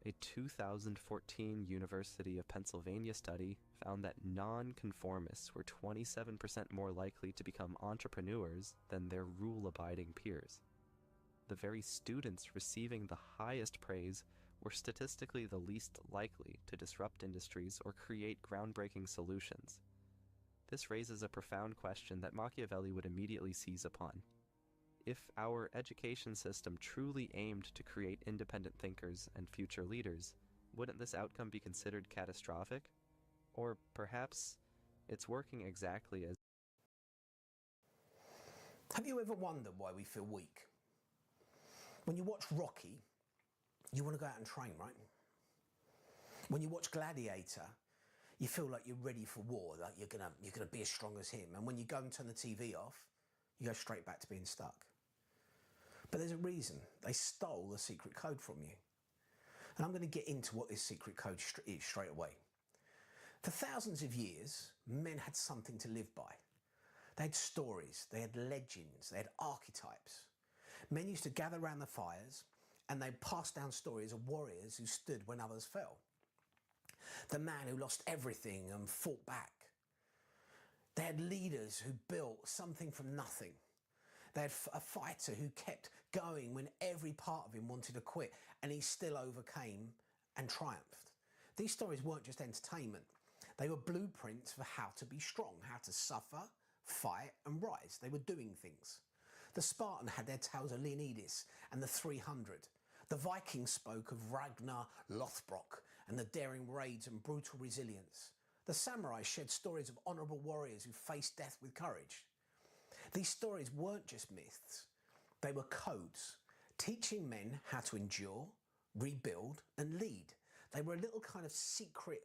A 2014 University of Pennsylvania study found that non-conformists were 27% more likely to become entrepreneurs than their rule-abiding peers. The very students receiving the highest praise were statistically the least likely to disrupt industries or create groundbreaking solutions. This raises a profound question that Machiavelli would immediately seize upon. If our education system truly aimed to create independent thinkers and future leaders, wouldn't this outcome be considered catastrophic? Or perhaps it's working exactly as... Have you ever wondered why we feel weak? When you watch Rocky, you want to go out and train, right? When you watch Gladiator, you feel like you're ready for war, like you're gonna be as strong as him. And when you go and turn the TV off, you go straight back to being stuck. But there's a reason. They stole the secret code from you. And I'm going to get into what this secret code is straight away. For thousands of years, men had something to live by. They had stories, they had legends, they had archetypes. Men used to gather around the fires and they passed down stories of warriors who stood when others fell. The man who lost everything and fought back. They had leaders who built something from nothing. They had a fighter who kept going when every part of him wanted to quit, and he still overcame and triumphed. These stories weren't just entertainment. They were blueprints for how to be strong, how to suffer, fight and rise. They were doing things. The Spartan had their tales of Leonidas and the 300. The Vikings spoke of Ragnar Lothbrok and the daring raids and brutal resilience. The samurai shared stories of honourable warriors who faced death with courage. These stories weren't just myths. They were codes, teaching men how to endure, rebuild and lead. They were a little kind of secret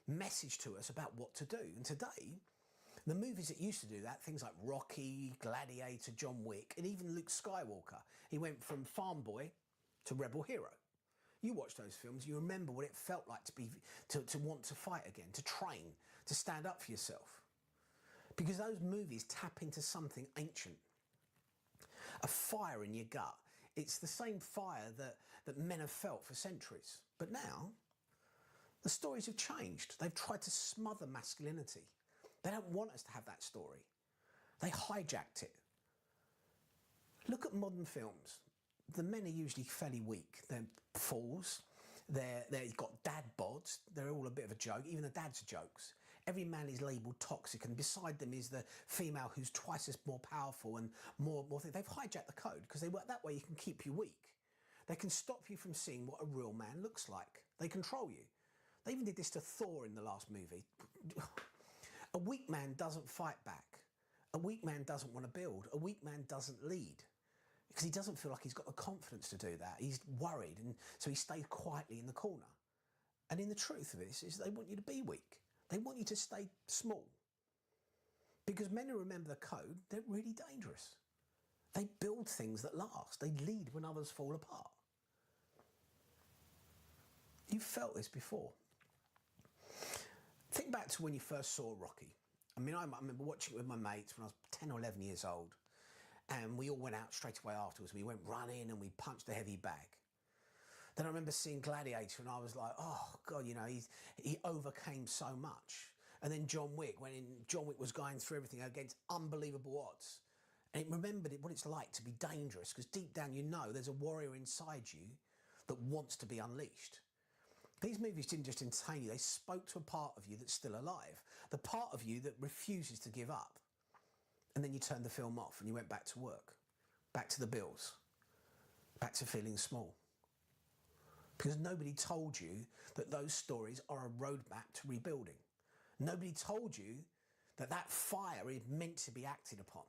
message to us about what to do. And today, the movies that used to do that, things like Rocky, Gladiator, John Wick, and even Luke Skywalker, he went from farm boy to rebel hero. You watch those films, you remember what it felt like to want to fight again, to train, to stand up for yourself. Because those movies tap into something ancient. A fire in your gut. It's the same fire that men have felt for centuries. But now, the stories have changed. They've tried to smother masculinity. They don't want us to have that story. They hijacked it. Look at modern films. The men are usually fairly weak. They're fools. They've got dad bods. They're all a bit of a joke. Even the dads are jokes. Every man is labelled toxic, and beside them is the female who's twice as more powerful and more things. They've hijacked the code because they work that way. You can keep you weak. They can stop you from seeing what a real man looks like. They control you. They even did this to Thor in the last movie. A weak man doesn't fight back. A weak man doesn't want to build. A weak man doesn't lead because he doesn't feel like he's got the confidence to do that. He's worried, and so he stays quietly in the corner. And in the truth of this is they want you to be weak. They want you to stay small. Because men who remember the code, they're really dangerous. They build things that last. They lead when others fall apart. You've felt this before. Think back to when you first saw Rocky. I mean, I remember watching it with my mates when I was 10 or 11 years old. And we all went out straight away afterwards. We went running and we punched a heavy bag. Then I remember seeing Gladiator and I was like, oh, God, you know, he overcame so much. And then John Wick, John Wick was going through everything against unbelievable odds. And it remembered what it's like to be dangerous, because deep down you know there's a warrior inside you that wants to be unleashed. These movies didn't just entertain you, they spoke to a part of you that's still alive. The part of you that refuses to give up. And then you turned the film off and you went back to work, back to the bills, back to feeling small. Because nobody told you that those stories are a roadmap to rebuilding. Nobody told you that that fire is meant to be acted upon.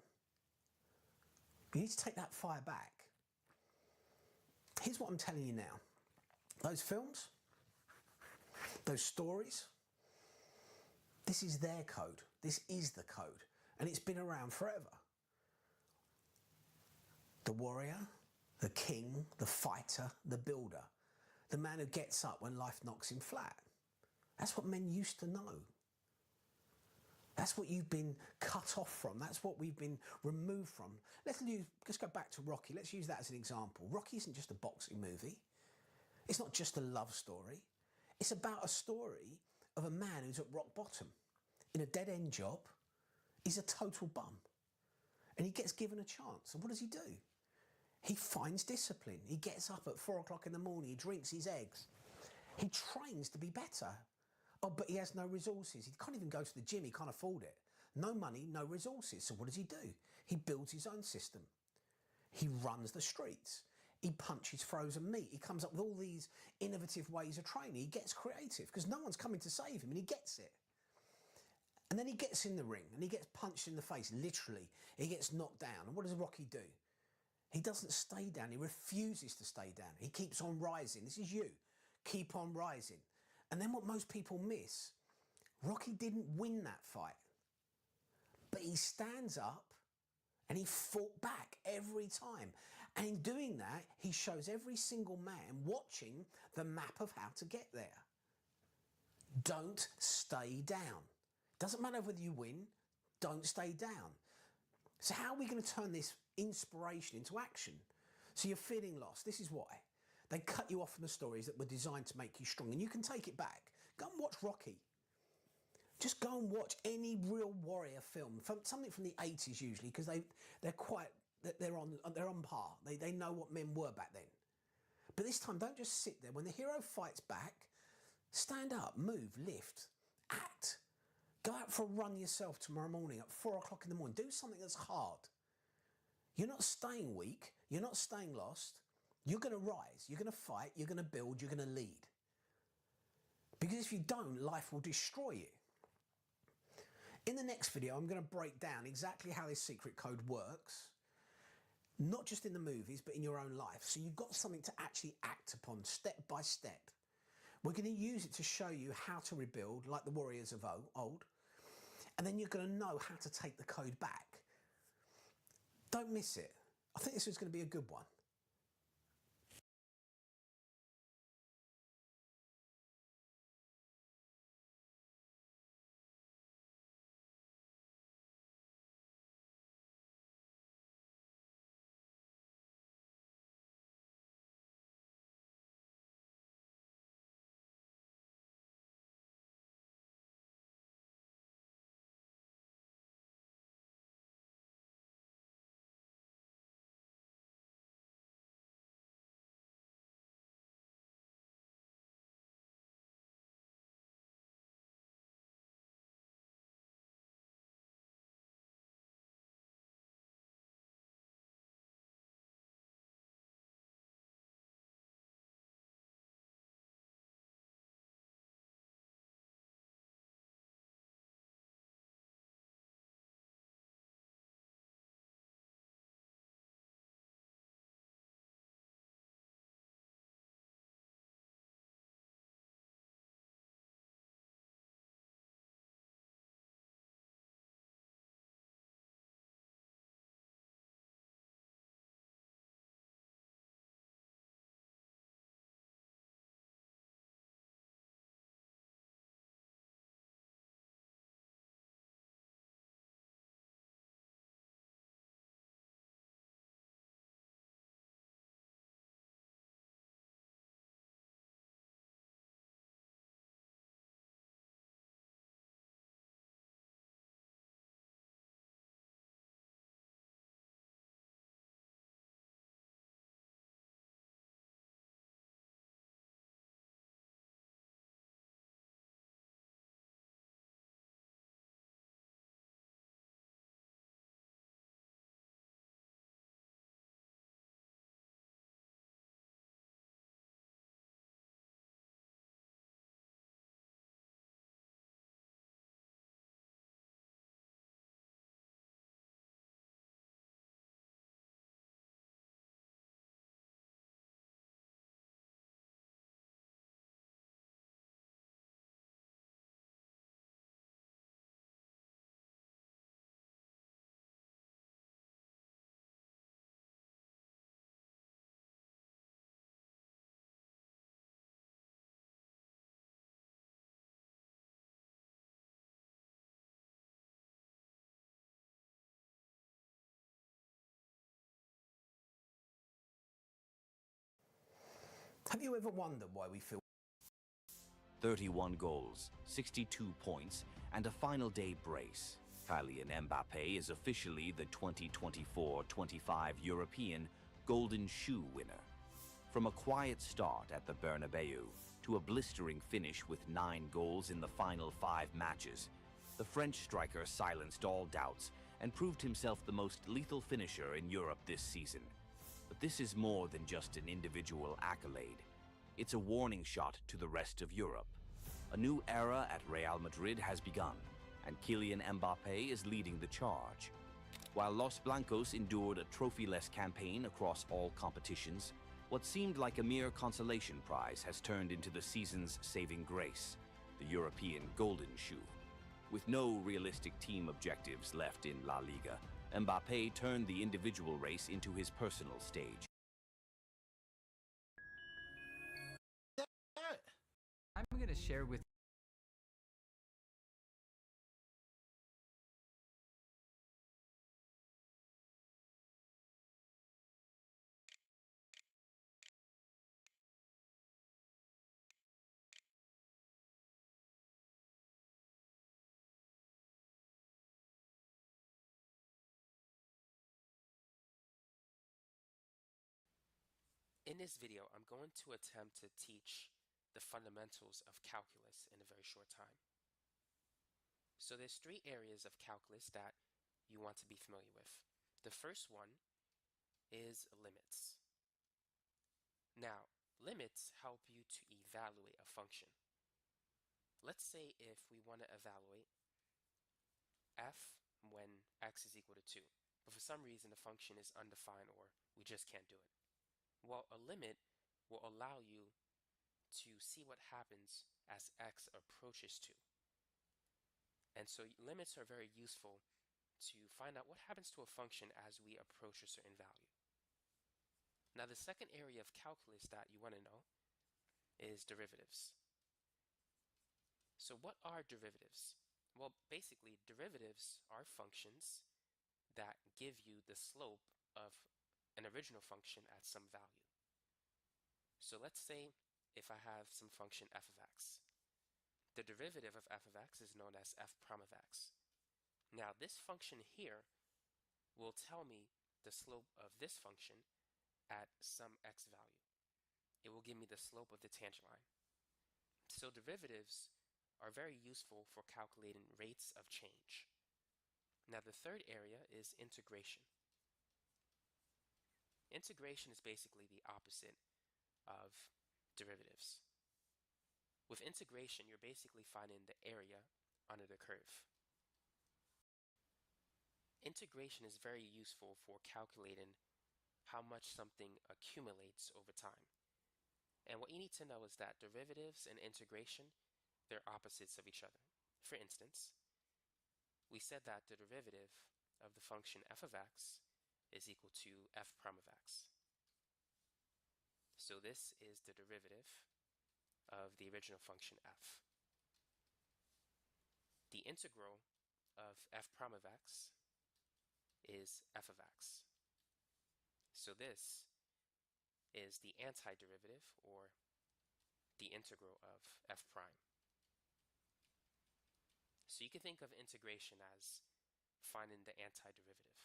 You need to take that fire back. Here's what I'm telling you now. Those films, those stories, this is their code. This is the code. And it's been around forever. The warrior, the king, the fighter, the builder. The man who gets up when life knocks him flat. That's what men used to know. That's what you've been cut off from. That's what we've been removed from. Let's go back to Rocky. Let's use that as an example. Rocky isn't just a boxing movie. It's not just a love story. It's about a story of a man who's at rock bottom. In a dead-end job, he's a total bum. And he gets given a chance. And what does he do? He finds discipline. He gets up at 4 o'clock in the morning. He drinks his eggs. He trains to be better. Oh, but he has no resources. He can't even go to the gym. He can't afford it. No money, no resources. So what does he do? He builds his own system. He runs the streets. He punches frozen meat. He comes up with all these innovative ways of training. He gets creative because no one's coming to save him, and he gets it. And then he gets in the ring and he gets punched in the face, literally. He gets knocked down. And what does Rocky do? He doesn't stay down. He refuses to stay down. He keeps on rising. This is you. Keep on rising. And then what most people miss, Rocky didn't win that fight. But he stands up and he fought back every time. And in doing that, he shows every single man watching the map of how to get there. Don't stay down. Doesn't matter whether you win, don't stay down. So how are we going to turn this inspiration into action? So you're feeling lost. This is why. They cut you off from the stories that were designed to make you strong. And you can take it back. Go and watch Rocky. Just go and watch any real warrior film. Something from the 80s usually, because they're quite they're on par. They know what men were back then. But this time, don't just sit there. When the hero fights back, stand up, move, lift, act. Go out for a run yourself tomorrow morning at 4 o'clock in the morning. Do something that's hard. You're not staying weak. You're not staying lost. You're going to rise. You're going to fight. You're going to build. You're going to lead. Because if you don't, life will destroy you. In the next video, I'm going to break down exactly how this secret code works. Not just in the movies, but in your own life. So you've got something to actually act upon step by step. We're going to use it to show you how to rebuild like the warriors of old. And then you're going to know how to take the code back. Don't miss it. I think this is going to be a good one. Have you ever wondered why we feel 31 goals, 62 points, and a final day brace. Kylian Mbappe is officially the 2024-25 European Golden Shoe winner. From a quiet start at the Bernabeu to a blistering finish with 9 goals in the final 5 matches, the French striker silenced all doubts and proved himself the most lethal finisher in Europe this season. But this is more than just an individual accolade. It's a warning shot to the rest of Europe. A new era at Real Madrid has begun, and Kylian Mbappe is leading the charge. While Los Blancos endured a trophy-less campaign across all competitions, what seemed like a mere consolation prize has turned into the season's saving grace, the European Golden Shoe. With no realistic team objectives left in La Liga, Mbappe turned the individual race into his personal stage. I'm going to share with In this video, I'm going to attempt to teach the fundamentals of calculus in a very short time. So there's three areas of calculus that you want to be familiar with. The first one is limits. Now, limits help you to evaluate a function. Let's say if we want to evaluate f when x is equal to 2, but for some reason the function is undefined or we just can't do it. Well, a limit will allow you to see what happens as x approaches 2. And so limits are very useful to find out what happens to a function as we approach a certain value. Now, the second area of calculus that you want to know is derivatives. So what are derivatives? Well, basically, derivatives are functions that give you the slope of an original function at some value. So let's say if I have some function f of x. The derivative of f of x is known as f prime of x. Now, this function here will tell me the slope of this function at some x value. It will give me the slope of the tangent line. So derivatives are very useful for calculating rates of change. Now, the third area is integration. Integration is basically the opposite of derivatives. With integration, you're basically finding the area under the curve. Integration is very useful for calculating how much something accumulates over time. And what you need to know is that derivatives and integration, they're opposites of each other. For instance, we said that the derivative of the function f of x is equal to f prime of x. So this is the derivative of the original function f. The integral of f prime of x is f of x. So this is the antiderivative, or the integral of f prime. So you can think of integration as finding the antiderivative.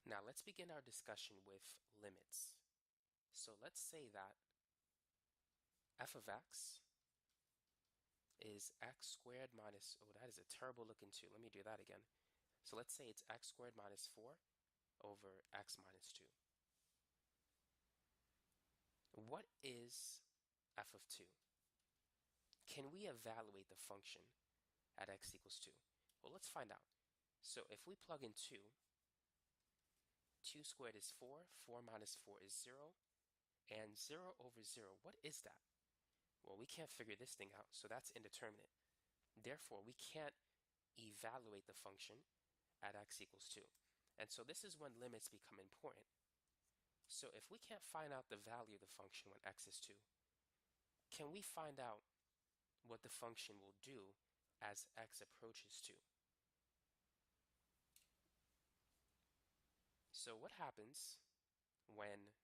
Now let's begin our discussion with limits. So let's say that f of x is x squared minus, oh, that is a terrible looking 2. Let me do that again. So let's say it's x squared minus 4 over x minus 2. What is f of 2? Can we evaluate the function at x equals 2? Well, let's find out. So if we plug in 2, 2 squared is 4, 4 minus 4 is 0, and 0 over 0, what is that? Well, we can't figure this thing out, so that's indeterminate. Therefore, we can't evaluate the function at x equals 2. And so this is when limits become important. So if we can't find out the value of the function when x is 2, can we find out what the function will do as x approaches 2? So what happens when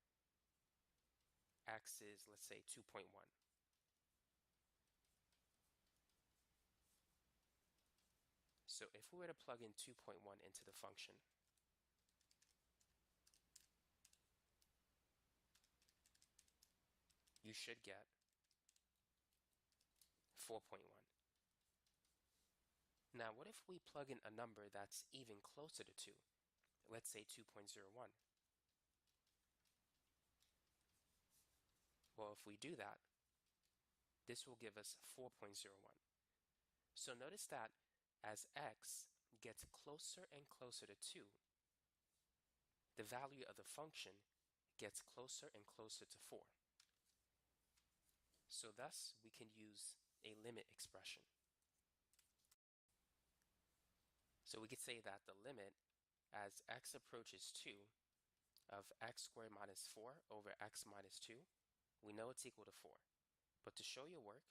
x is, let's say, 2.1? So if we were to plug in 2.1 into the function, you should get 4.1. Now, what if we plug in a number that's even closer to 2? Let's say 2.01. Well, if we do that, this will give us 4.01. So notice that as x gets closer and closer to 2, the value of the function gets closer and closer to 4. So thus, we can use a limit expression. So we could say that the limit as x approaches 2 of x squared minus 4 over x minus 2, we know it's equal to 4. But to show your work,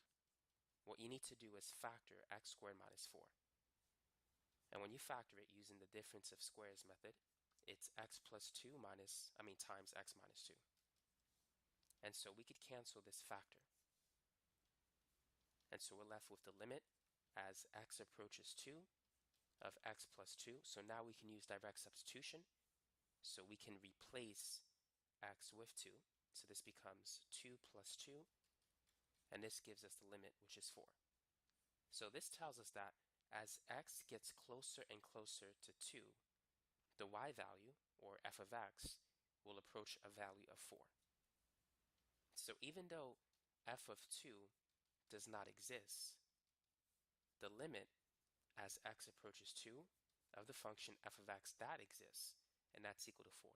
what you need to do is factor x squared minus 4. And when you factor it using the difference of squares method, it's x plus 2 times x minus 2. And so we could cancel this factor. And so we're left with the limit as x approaches 2 of x plus 2. So now we can use direct substitution. So we can replace x with 2. So this becomes 2 plus 2, and this gives us the limit, which is 4. So this tells us that as x gets closer and closer to 2, the y value, or f of x, will approach a value of 4. So even though f of 2 does not exist, the limit as x approaches 2 of the function f of x, that exists, and that's equal to 4.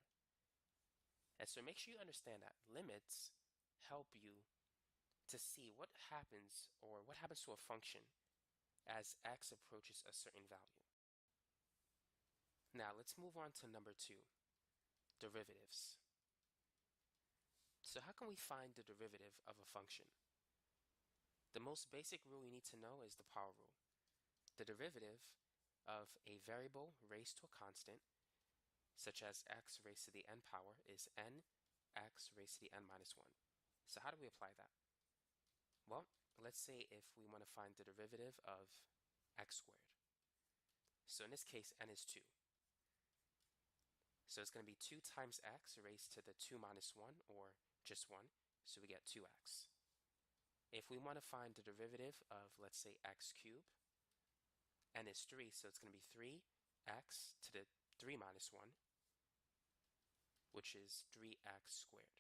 And so make sure you understand that limits help you to see what happens to a function as x approaches a certain value. Now let's move on to number 2, derivatives. So how can we find the derivative of a function? The most basic rule you need to know is the power rule. The derivative of a variable raised to a constant, such as x raised to the n power, is n x raised to the n minus 1. So how do we apply that? Well, let's say if we want to find the derivative of x squared. So in this case, n is 2. So it's going to be 2 times x raised to the 2 minus 1, or just 1, so we get 2x. If we want to find the derivative of, let's say, x cubed, n is 3, so it's going to be 3x to the 3 minus 1, which is 3x squared.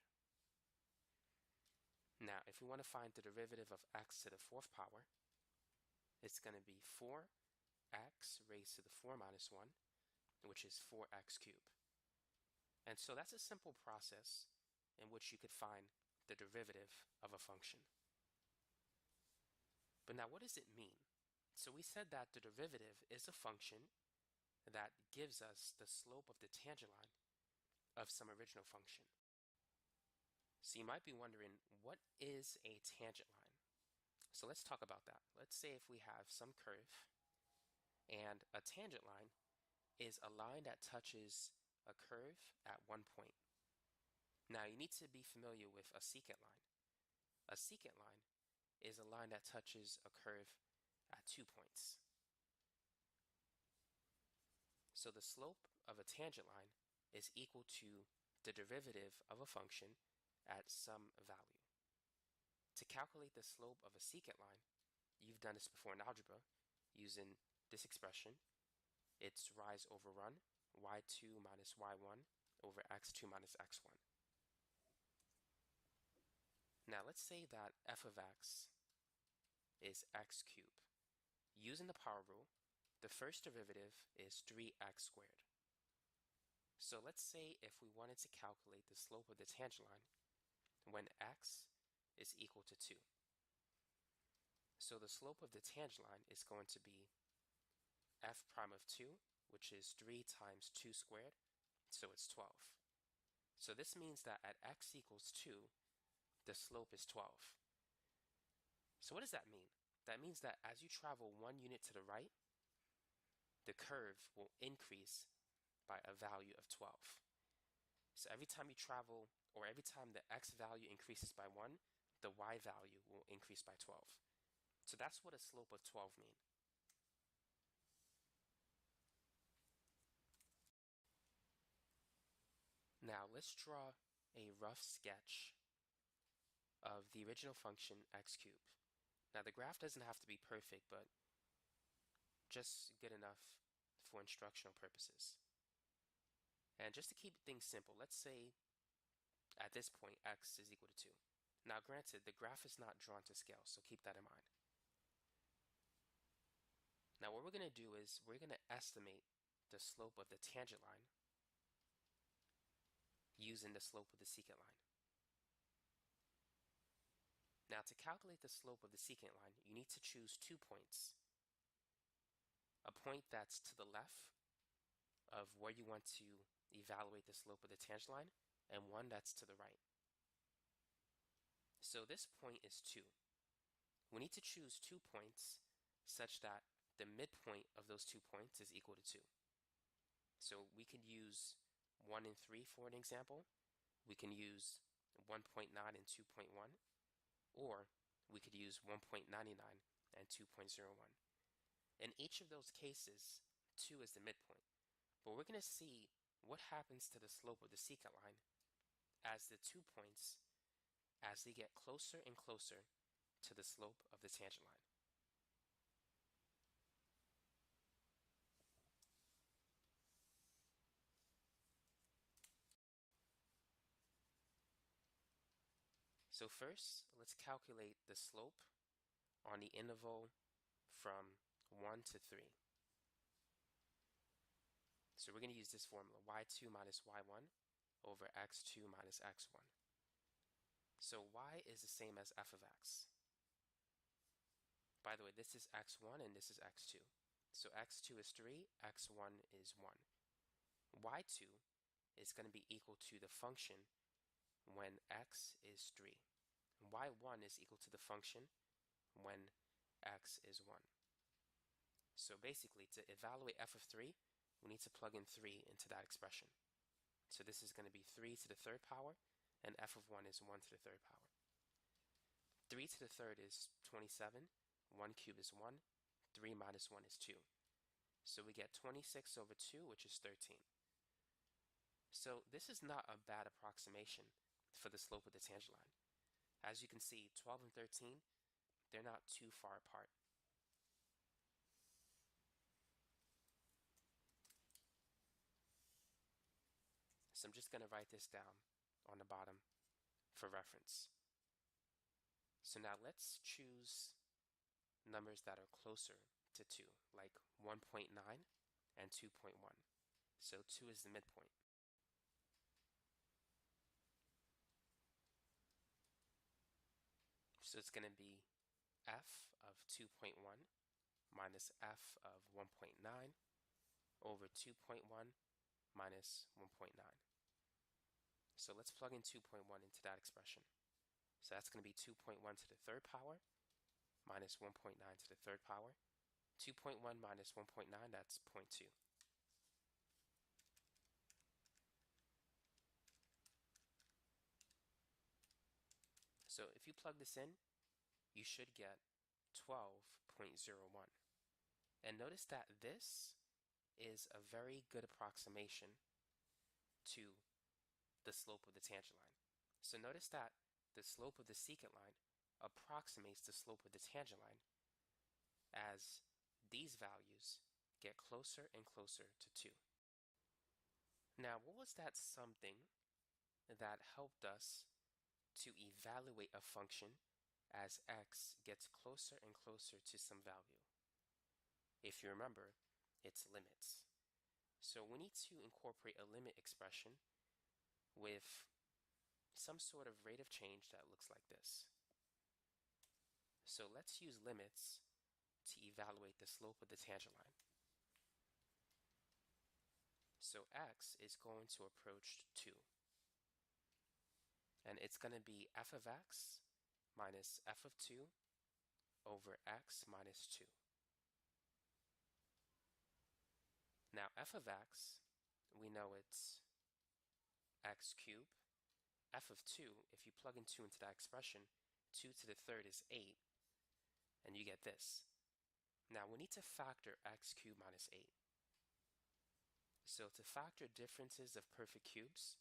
Now, if we want to find the derivative of x to the 4th power, it's going to be 4x raised to the 4 minus 1, which is 4x cubed. And so that's a simple process in which you could find the derivative of a function. But now, what does it mean? So we said that the derivative is a function that gives us the slope of the tangent line of some original function. So you might be wondering, what is a tangent line? So let's talk about that. Let's say if we have some curve, and a tangent line is a line that touches a curve at one point. Now you need to be familiar with a secant line. A secant line is a line that touches a curve at 2 points. So the slope of a tangent line is equal to the derivative of a function at some value. To calculate the slope of a secant line, you've done this before in algebra using this expression. It's rise over run, y2 minus y1 over x2 minus x1. Now let's say that f of x is x cubed. Using the power rule, the first derivative is 3x squared. So let's say if we wanted to calculate the slope of the tangent line when x is equal to 2. So the slope of the tangent line is going to be f prime of 2, which is 3 times 2 squared, so it's 12. So this means that at x equals 2, the slope is 12. So what does that mean? That means that as you travel 1 unit to the right, the curve will increase by a value of 12. So every time you travel, or every time the x value increases by 1, the y value will increase by 12. So that's what a slope of 12 means. Now let's draw a rough sketch of the original function x cubed. Now the graph doesn't have to be perfect, but just good enough for instructional purposes. And just to keep things simple, let's say at this point x is equal to 2. Now granted, the graph is not drawn to scale, so keep that in mind. Now what we're going to do is we're going to estimate the slope of the tangent line using the slope of the secant line. Now to calculate the slope of the secant line, you need to choose 2 points. A point that's to the left of where you want to evaluate the slope of the tangent line, and one that's to the right. So this point is 2. We need to choose 2 points such that the midpoint of those 2 points is equal to 2. So we could use 1 and 3 for an example. We can use 1.9 and 2.1, or we could use 1.99 and 2.01. In each of those cases, 2 is the midpoint. But we're going to see what happens to the slope of the secant line as the 2 points as they get closer and closer to the slope of the tangent line. So first, let's calculate the slope on the interval from 1 to 3. So we're going to use this formula, y2 minus y1 over x2 minus x1. So y is the same as f of x. By the way, this is x1 and this is x2. So x2 is 3, x1 is 1. y2 is going to be equal to the function when x is 3. y1 is equal to the function when x is 1. So basically, to evaluate f of 3, we need to plug in 3 into that expression. So this is going to be 3 to the third power, and f of 1 is 1 to the third power. 3 to the third is 27, 1 cubed is 1, 3 minus 1 is 2. So we get 26 over 2, which is 13. So this is not a bad approximation for the slope of the tangent line. As you can see, 12 and 13, they're not too far apart. So I'm just going to write this down on the bottom for reference. So now let's choose numbers that are closer to 2, like 1.9 and 2.1. So 2 is the midpoint. So it's going to be f of 2.1 minus f of 1.9 over 2.1 minus 1.9. So let's plug in 2.1 into that expression. So that's going to be 2.1 to the third power minus 1.9 to the third power. 2.1 minus 1.9, that's 0.2. So if you plug this in, you should get 12.01. And notice that this is a very good approximation to the slope of the tangent line. So notice that the slope of the secant line approximates the slope of the tangent line as these values get closer and closer to 2. Now, what was that something that helped us to evaluate a function as x gets closer and closer to some value? If you remember, it's limits. So we need to incorporate a limit expression with some sort of rate of change that looks like this. So let's use limits to evaluate the slope of the tangent line. So x is going to approach 2. And it's going to be f of x minus f of 2 over x minus 2. Now f of x, we know it's x cubed. F of 2, if you plug in 2 into that expression, 2 to the third is 8, and you get this. Now we need to factor x cubed minus 8. So to factor differences of perfect cubes,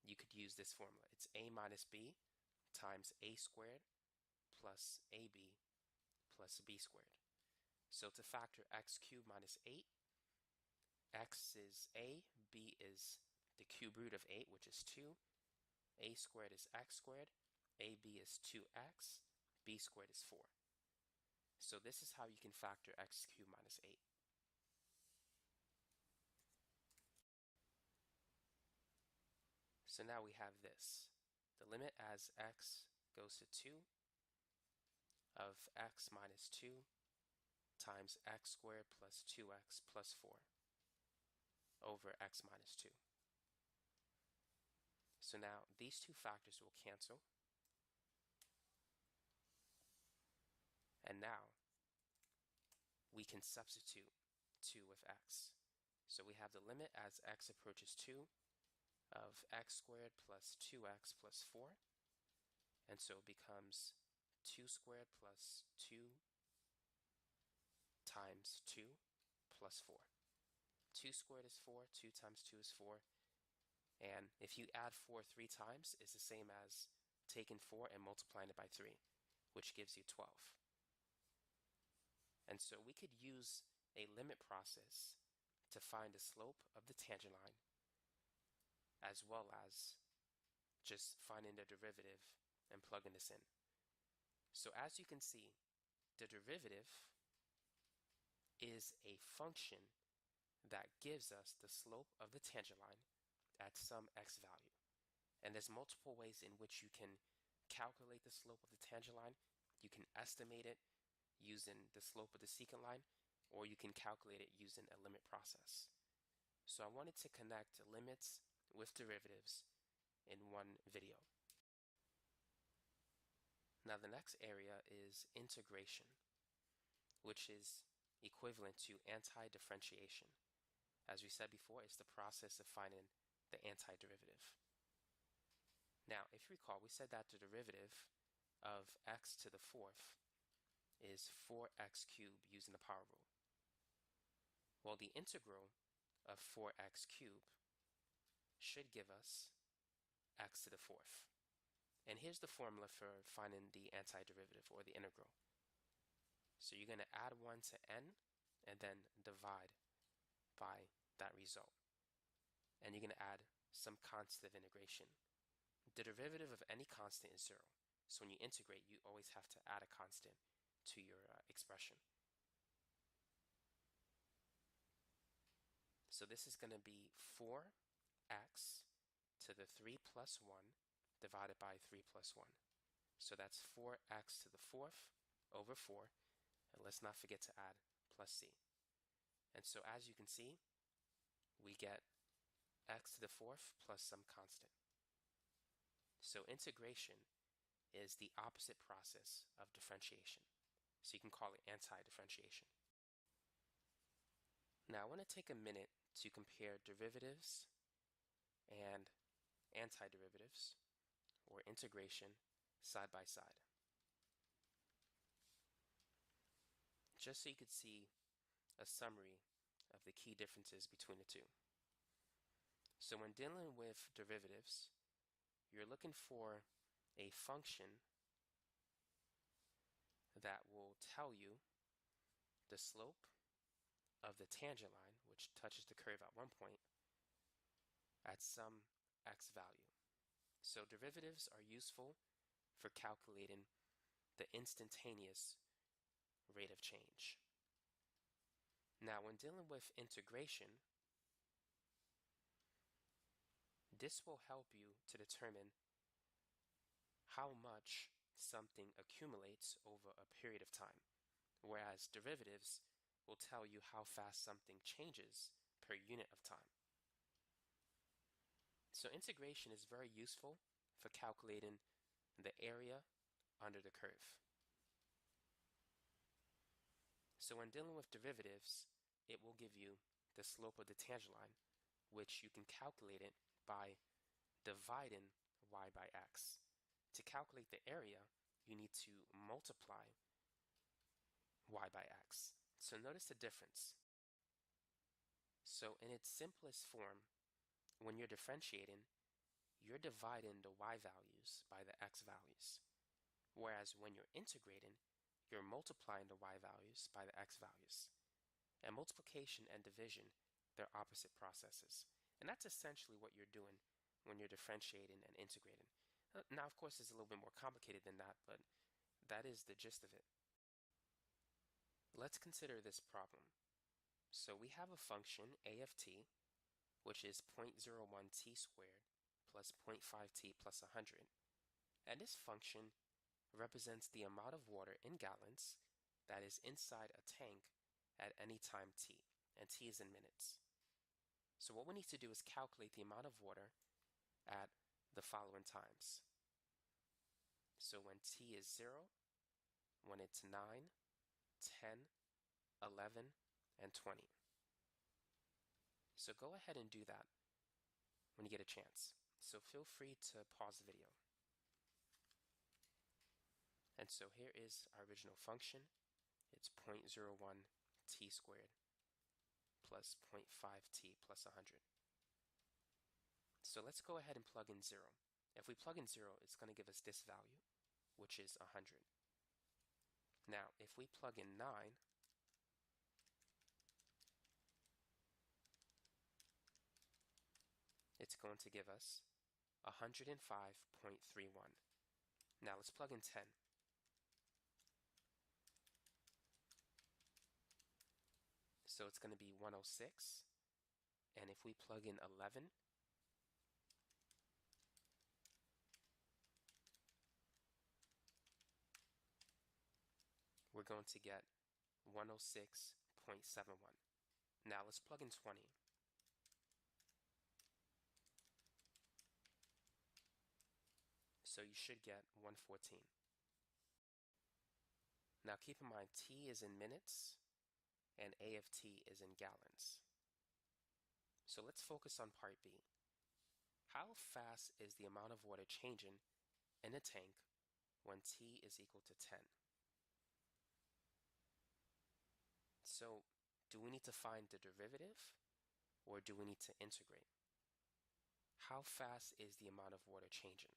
you could use this formula. It's a minus b times a squared plus ab plus b squared. So to factor x cubed minus 8, x is a, b is the cube root of 8, which is 2, a squared is x squared, ab is 2x, b squared is 4. So this is how you can factor x cubed minus 8. So now we have this. The limit as x goes to 2 of x minus 2 times x squared plus 2x plus 4 over x minus 2. So now these two factors will cancel. And now we can substitute 2 with x. So we have the limit as x approaches 2 of x squared plus 2x plus 4. And so it becomes 2 squared plus 2 times 2 plus 4. 2 squared is 4, 2 times 2 is 4. And if you add 4 3 times, it's the same as taking 4 and multiplying it by 3, which gives you 12. And so we could use a limit process to find the slope of the tangent line, as well as just finding the derivative and plugging this in. So as you can see, the derivative is a function that gives us the slope of the tangent line at some x value. And there's multiple ways in which you can calculate the slope of the tangent line. You can estimate it using the slope of the secant line, or you can calculate it using a limit process. So I wanted to connect limits with derivatives in one video. Now the next area is integration, which is equivalent to antidifferentiation. As we said before, it's the process of finding the antiderivative. Now, if you recall, we said that the derivative of x to the 4th is 4x cubed using the power rule. Well, the integral of 4x cubed should give us x to the 4th. And here's the formula for finding the antiderivative, or the integral. So you're going to add 1 to n and then divide by that result. And you're going to add some constant of integration. The derivative of any constant is 0. So when you integrate, you always have to add a constant to your expression. So this is going to be 4x to the 3 plus 1 divided by 3 plus 1. So that's 4x to the 4th over 4. And let's not forget to add plus c. And so as you can see, we get x to the 4th plus some constant. So integration is the opposite process of differentiation. So you can call it anti-differentiation. Now I want to take a minute to compare derivatives and antiderivatives, or integration, side by side, just so you could see a summary of the key differences between the two. So when dealing with derivatives, you're looking for a function that will tell you the slope of the tangent line, which touches the curve at one point, at some x value. So derivatives are useful for calculating the instantaneous rate of change. Now, when dealing with integration, this will help you to determine how much something accumulates over a period of time, whereas derivatives will tell you how fast something changes per unit of time. So integration is very useful for calculating the area under the curve. So when dealing with derivatives, it will give you the slope of the tangent line, which you can calculate it by dividing y by x. To calculate the area, you need to multiply y by x. So notice the difference. So in its simplest form, when you're differentiating, you're dividing the y values by the x values. Whereas when you're integrating, you're multiplying the y values by the x values. And multiplication and division, they're opposite processes. And that's essentially what you're doing when you're differentiating and integrating. Now, of course, it's a little bit more complicated than that, but that is the gist of it. Let's consider this problem. So we have a function, a of t, which is 0.01 t squared plus 0.5 t plus 100. And this function represents the amount of water in gallons that is inside a tank at any time t, and t is in minutes. So what we need to do is calculate the amount of water at the following times. So when t is 0, when it's 9, 10, 11, and 20. So go ahead and do that when you get a chance. So feel free to pause the video. And so here is our original function. It's 0.01 t squared plus 0.5 t plus 100. So let's go ahead and plug in 0. If we plug in 0, it's going to give us this value, which is 100. Now, if we plug in 9, it's going to give us 105.31. Now let's plug in 10. So it's going to be 106. And if we plug in 11, we're going to get 106.71. Now let's plug in 20. So you should get 114. Now keep in mind, T is in minutes and A of T is in gallons. So let's focus on part B. How fast is the amount of water changing in a tank when T is equal to 10? So do we need to find the derivative or do we need to integrate? How fast is the amount of water changing?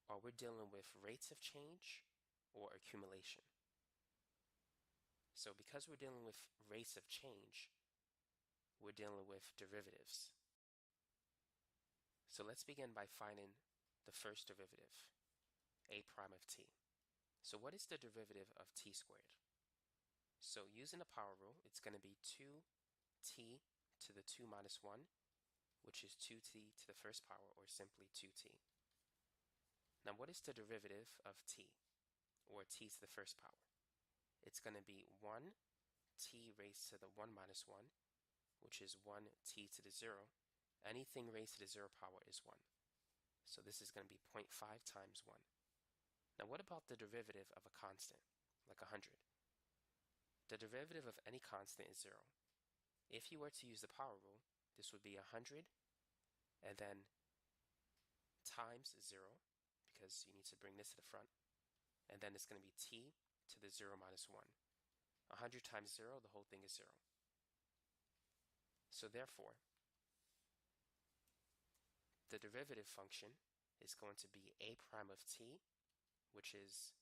Are we dealing with rates of change or accumulation? So because we're dealing with rates of change, we're dealing with derivatives. So let's begin by finding the first derivative, a prime of t. So what is the derivative of t squared? So using the power rule, it's going to be 2t to the 2 minus 1, which is 2t to the first power, or simply 2t. Now what is the derivative of t, or t to the first power? It's going to be 1t raised to the 1 minus 1, which is 1t to the 0. Anything raised to the 0 power is 1. So this is going to be 0.5 times 1. Now what about the derivative of a constant, like 100? The derivative of any constant is 0. If you were to use the power rule, this would be 100 and then times 0, because you need to bring this to the front, and then it's going to be t to the 0 minus 1. 100 times 0, the whole thing is 0. So therefore, the derivative function is going to be a prime of t, which is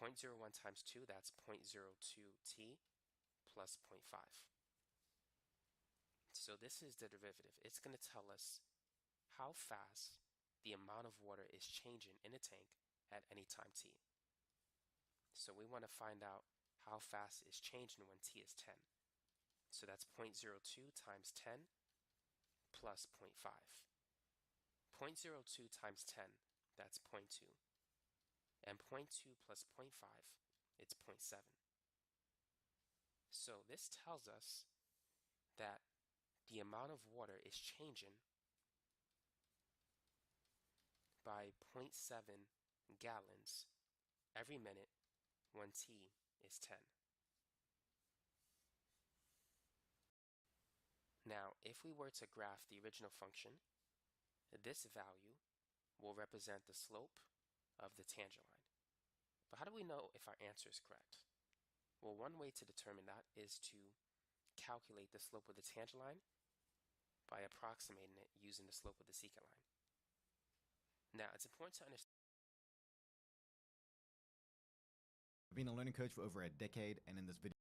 0.01 times 2, that's 0.02t plus 0.5. So this is the derivative. It's going to tell us how fast the amount of water is changing in a tank at any time t. So we want to find out how fast it's changing when t is 10. So that's 0.02 times 10 plus 0.5. 0.02 times 10, that's 0.2. And 0.2 plus 0.5, it's 0.7. So this tells us that the amount of water is changing by 0.7 gallons every minute when t is 10. Now, if we were to graph the original function, this value will represent the slope of the tangent line. But how do we know if our answer is correct? Well, one way to determine that is to calculate the slope of the tangent line by approximating it using the slope of the secant line. Now, it's important to understand. I've been a learning coach for over a decade, and in this video,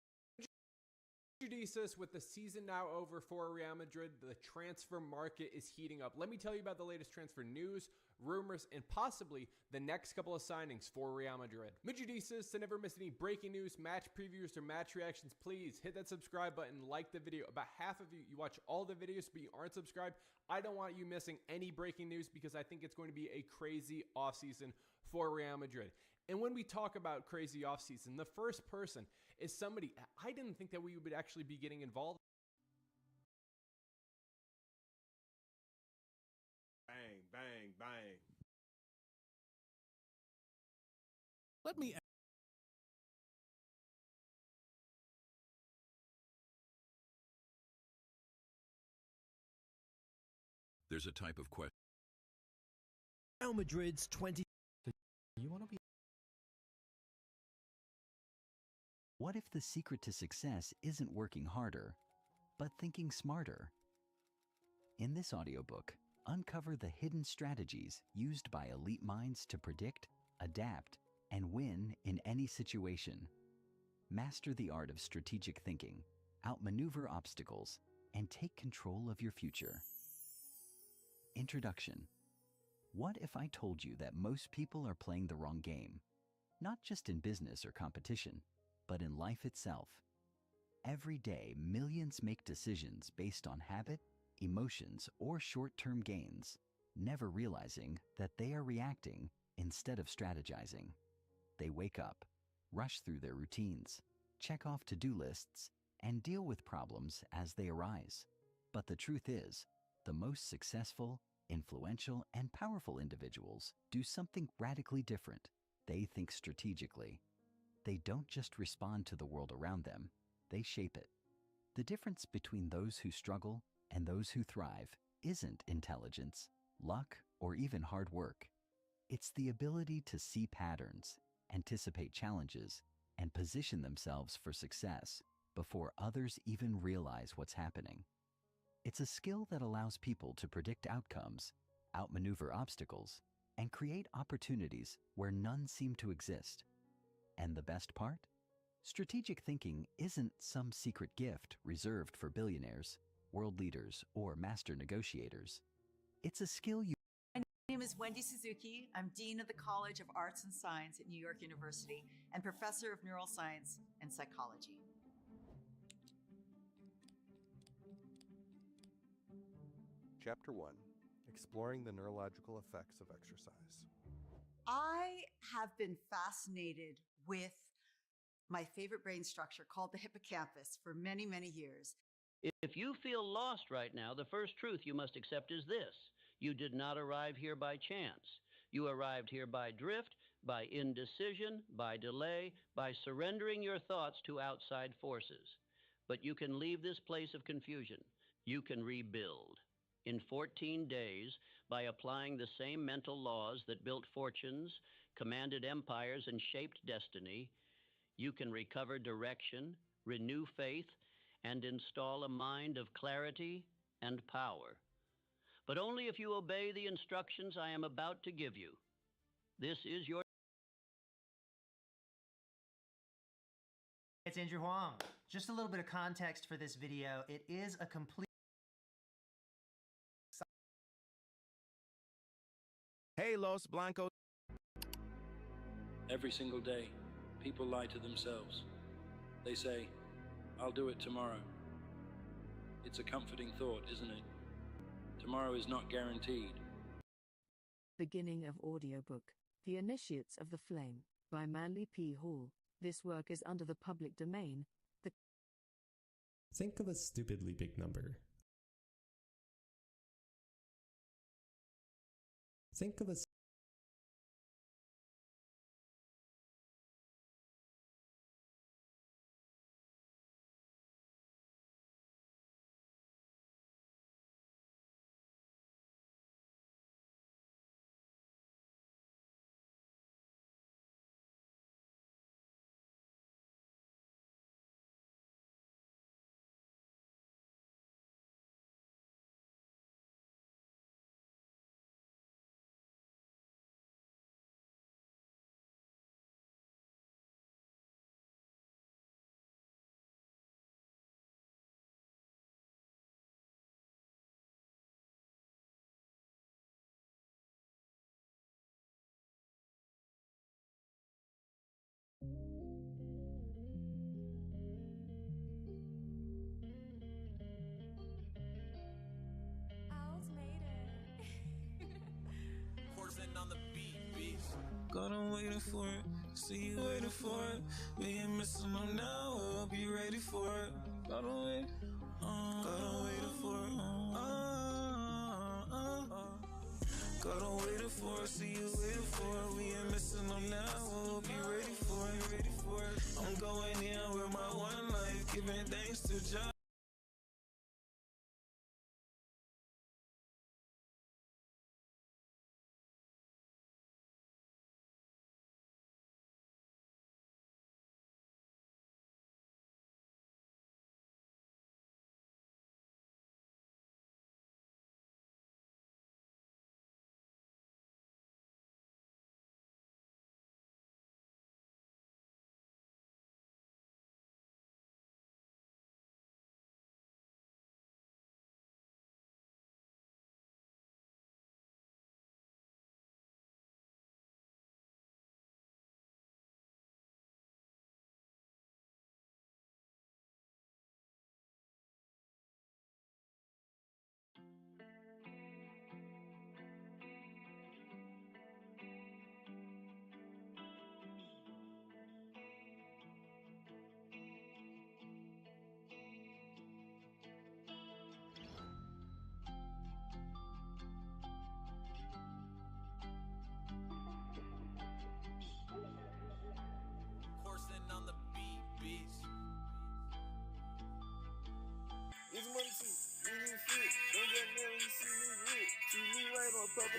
Judices, with the season now over for Real Madrid, the transfer market is heating up. Let me tell you about the latest transfer news, rumors, and possibly the next couple of signings for Real Madrid. Madridistas, to never miss any breaking news, match previews, or match reactions, please hit that subscribe button, like the video. About half of you watch all the videos, but you aren't subscribed. I don't want you missing any breaking news because I think it's going to be a crazy offseason for Real Madrid. And when we talk about crazy offseason, the first person is somebody I didn't think that we would actually be getting involved. Bang, bang, bang. Let me There's a type of question. Real Madrid's 20. You want to be. What if the secret to success isn't working harder, but thinking smarter? In this audiobook, uncover the hidden strategies used by elite minds to predict, adapt, and win in any situation. Master the art of strategic thinking, outmaneuver obstacles, and take control of your future. Introduction. What if I told you that most people are playing the wrong game? Not just in business or competition, but in life itself. Every day, millions make decisions based on habit, emotions, or short-term gains, never realizing that they are reacting instead of strategizing. They wake up, rush through their routines, check off to-do lists, and deal with problems as they arise. But the truth is, the most successful, influential, and powerful individuals do something radically different. They think strategically. They don't just respond to the world around them, they shape it. The difference between those who struggle and those who thrive isn't intelligence, luck, or even hard work. It's the ability to see patterns, anticipate challenges, and position themselves for success before others even realize what's happening. It's a skill that allows people to predict outcomes, outmaneuver obstacles, and create opportunities where none seem to exist. And the best part? Strategic thinking isn't some secret gift reserved for billionaires, world leaders, or master negotiators. It's a skill you... My name is Wendy Suzuki. I'm Dean of the College of Arts and Science at New York University and Professor of Neuroscience and Psychology. Chapter 1. Exploring the neurological effects of exercise. I have been fascinated with my favorite brain structure called the hippocampus for many, many years. If you feel lost right now, the first truth you must accept is this. You did not arrive here by chance. You arrived here by drift, by indecision, by delay, by surrendering your thoughts to outside forces. But you can leave this place of confusion. You can rebuild. In 14 days, by applying the same mental laws that built fortunes, commanded empires, and shaped destiny, you can recover direction, renew faith, and install a mind of clarity and power. But only if you obey the instructions I am about to give you. This is your... It's Andrew Huang. Just a little bit of context for this video. It is a complete... Hey, Los Blancos. Every single day, people lie to themselves. They say, I'll do it tomorrow. It's a comforting thought, isn't it? Tomorrow is not guaranteed. Beginning of audiobook, The Initiates of the Flame, by Manly P. Hall. This work is under the public domain. Think of a stupidly big number. Think of a God, I'm waiting for it. See you waiting for it. We ain't missing them now. I'll be ready for it. God, I'm waiting. God, I'm waiting for it. God, I'm waiting for it. See you waiting for it. We ain't missing them now. I'll be ready for it. Ready for it. I'm going in with my one life, giving thanks to Jah.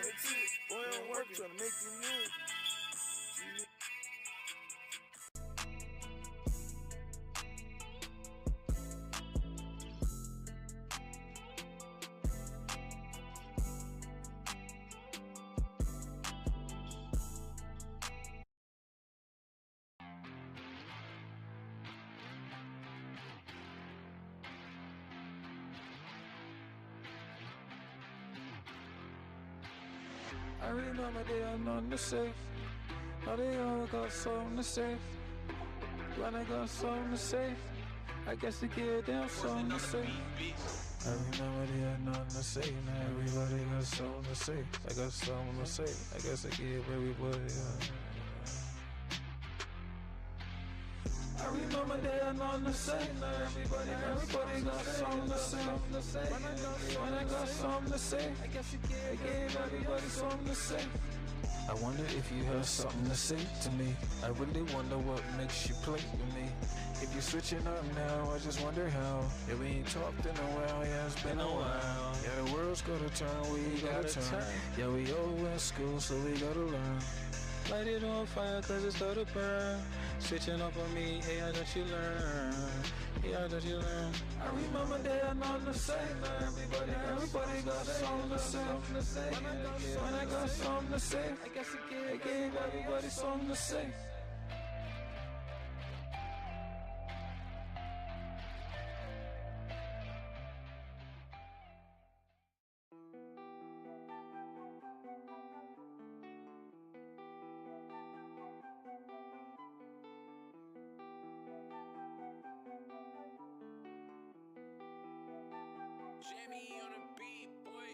That's it. Boy, I'm working, trying to make you move. I remember they had nothing to say. Now they all got something to say. When I got something to say, I guess they get damn something to say. I remember they had nothing to say. Now everybody got something to say. I got something to say. I guess I give everybody. I remember they had nothing to say. Now everybody got something to say. When I got something to say, I guess I gave everybody something to say. I wonder if you have something to say to me. I really wonder what makes you play with me. If you're switching up now, I just wonder how. Yeah, we ain't talked in a while, yeah, it's been a while. Yeah, the world's gonna turn, we gotta turn. Yeah, we all in school, so we gotta learn. Light it on fire, cause it's gotta burn. Switching up on me, hey, I thought you learn. Yeah, I thought you learn. I remember they had nothing to say. Everybody got something to say. When I got something to say, I guess I gave everybody something to say.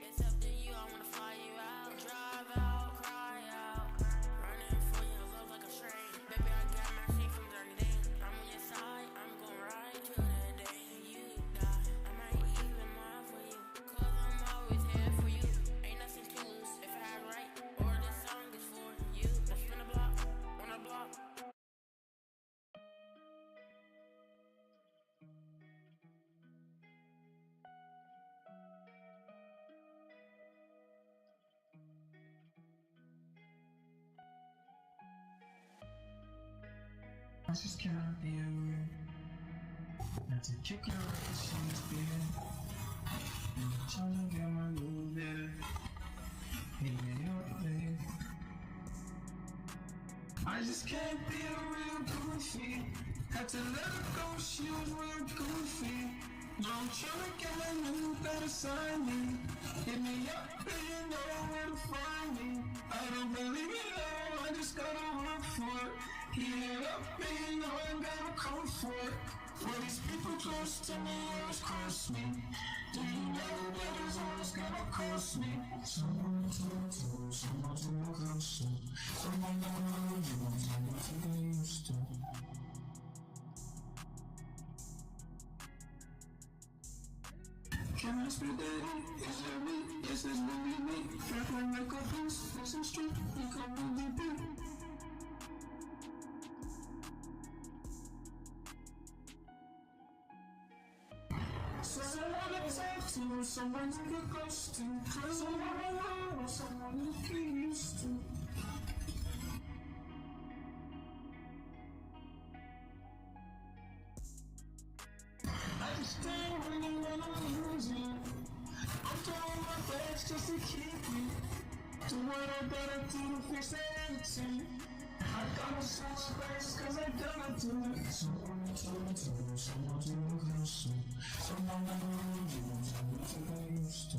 It's up to you, I wanna fly you out. Drive out, cry out. Running for your love like a strain. Baby, I got my shit from Dirty Dane. I'm on your side, I'm gon' ride till the day you die. I might even mind for you, cause I'm always here for you. Ain't nothing to lose if I had right, or this song is for you. Let's spin a block, on a block. I just can't be away. Not to kick her off the sheets, baby. I'm trying to get my move there. Hit me up, babe. I just can't be a real goofy. Had to let her go, she was real goofy. Now I'm trying to get a new better sign me. Hit me up, and you know where to find me. I don't believe it all, I just gotta work for it. Heat up, and you know I gotta come for it. For these people close to me, always cross me. Do you know that it's always gonna cost me? Someone to talk to, someone to look up to. Someone that I know you, someone to get used to. Can I spit that in? Is that me? Yes, it's really me. Back when I got this, there's some strength, you can really be. Someone to talk to, someone to get close to. Someone I know, someone to get used to. I just can't really when I'm losing. I'm doing my best just to keep me. Do what I gotta do to fix that attitude. I gotta switch space cause I gotta do it. Someone to talk to, someone to look close to. Someone I know you, someone to get used to.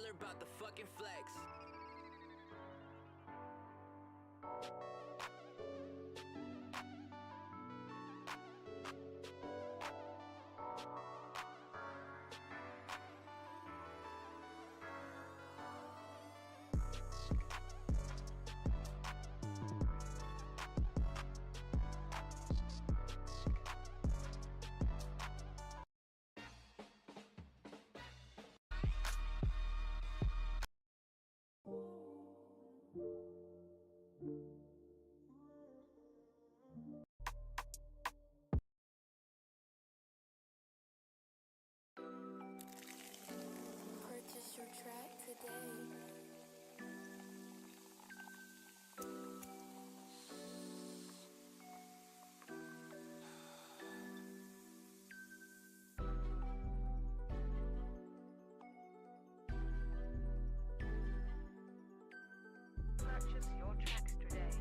Baller about the fucking flex. Purchase your track today. Purchase your tracks today.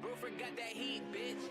Bro forgot that heat, bitch.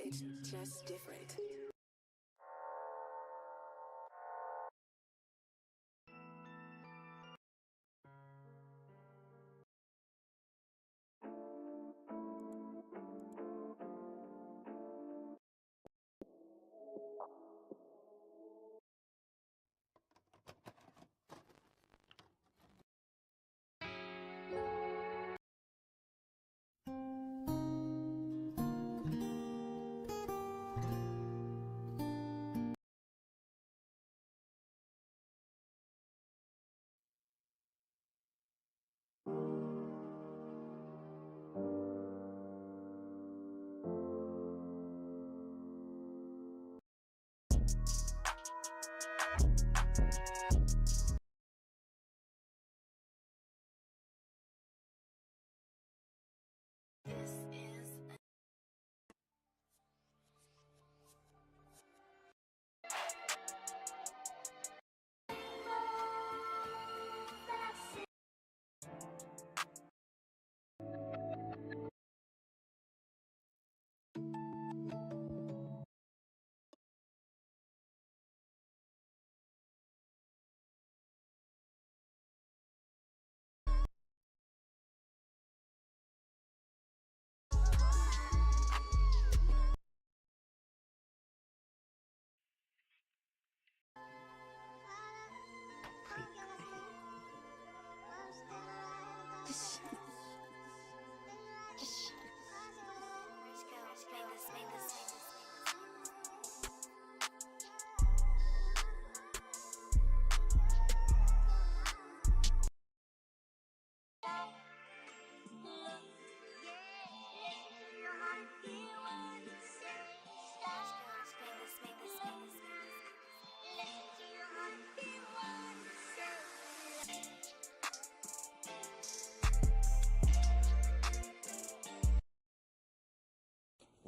It's just different.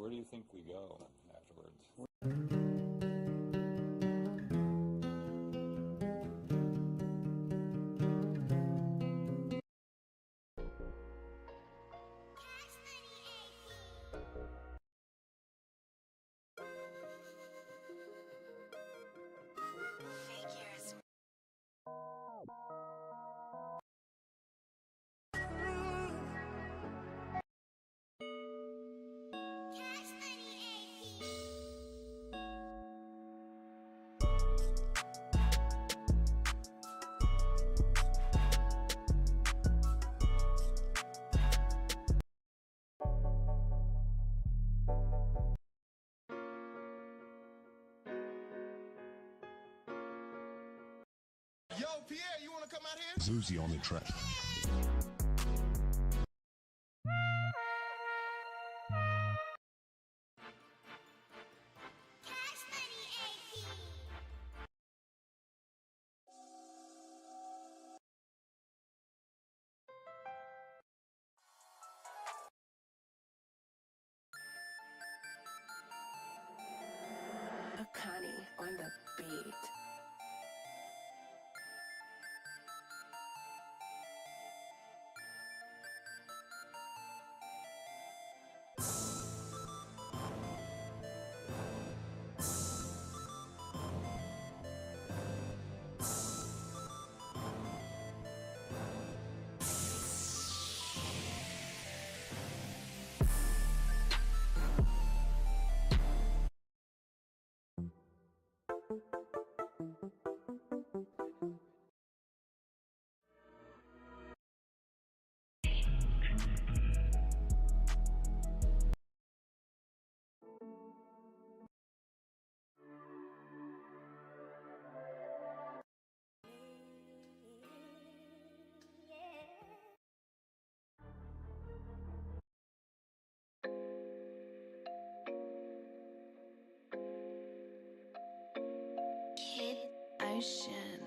Where do you think we go afterwards? Yo, Pierre, you want to come out here? Zuzi on the track. Akani on the beat. Kid Ocean.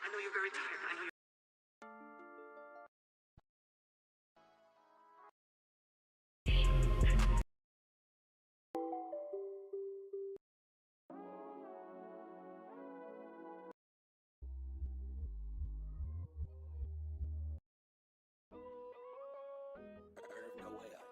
I know you're very tired. I know you're... No way out.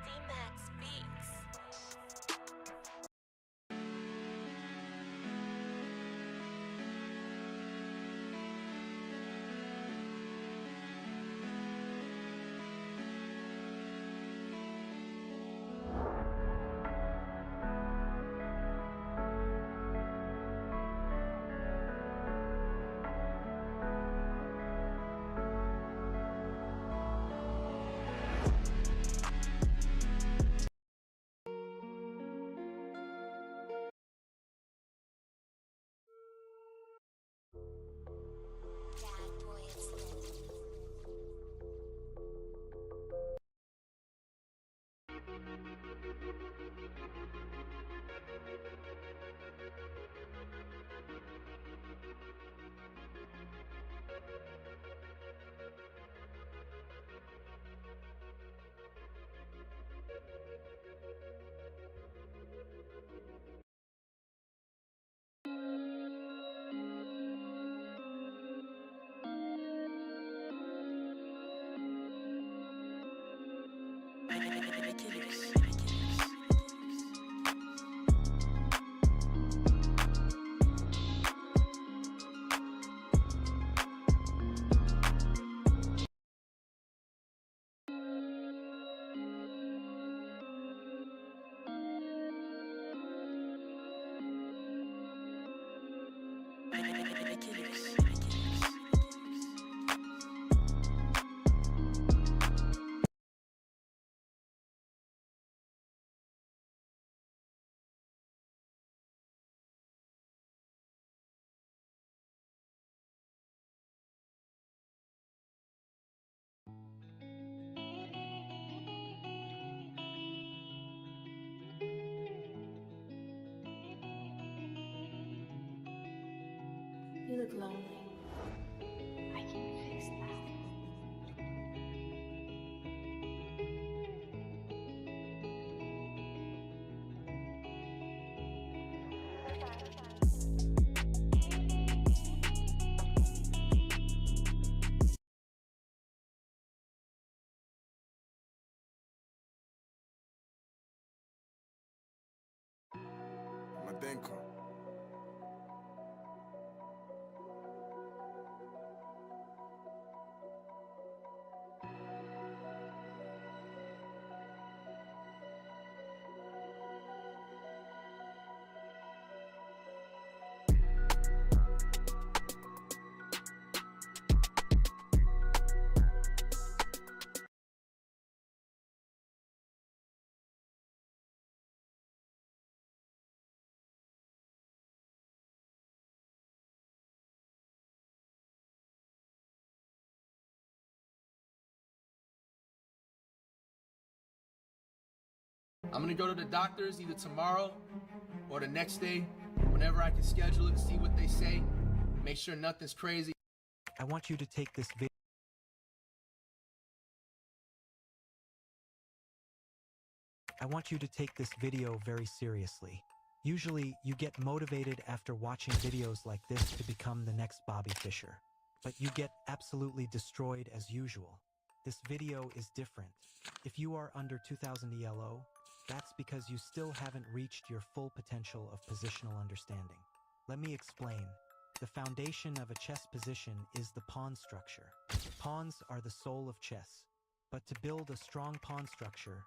D-Max Beats. You look lonely. I can fix that. Madenko. I'm gonna go to the doctors either tomorrow or the next day, whenever I can schedule it, see what they say, make sure nothing's crazy. I want you to take this video. I want you to take this video very seriously. Usually, you get motivated after watching videos like this to become the next Bobby Fischer. but you get absolutely destroyed as usual. This video is different. If you are under 2000 ELO, that's because you still haven't reached your full potential of positional understanding. Let me explain. The foundation of a chess position is the pawn structure. Pawns are the soul of chess. But to build a strong pawn structure,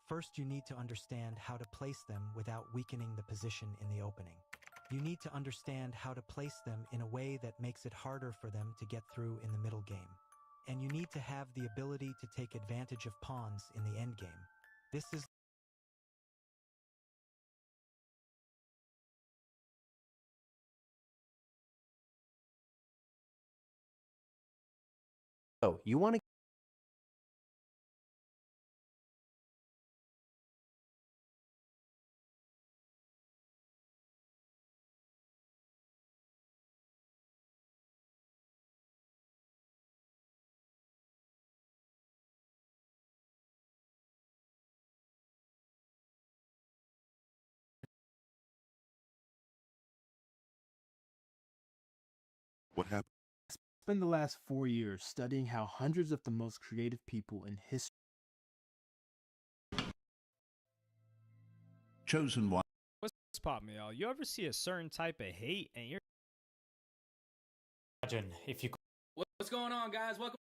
first you need to understand how to place them without weakening the position in the opening. You need to understand how to place them in a way that makes it harder for them to get through in the middle game. And you need to have the ability to take advantage of pawns in the endgame. This is Oh, you want to What happened? Spend the last 4 years studying how hundreds of the most creative people in history. Chosen one. What's poppin', y'all? You ever see a certain type of hate and you're Imagine if you What's going on, guys? Welcome.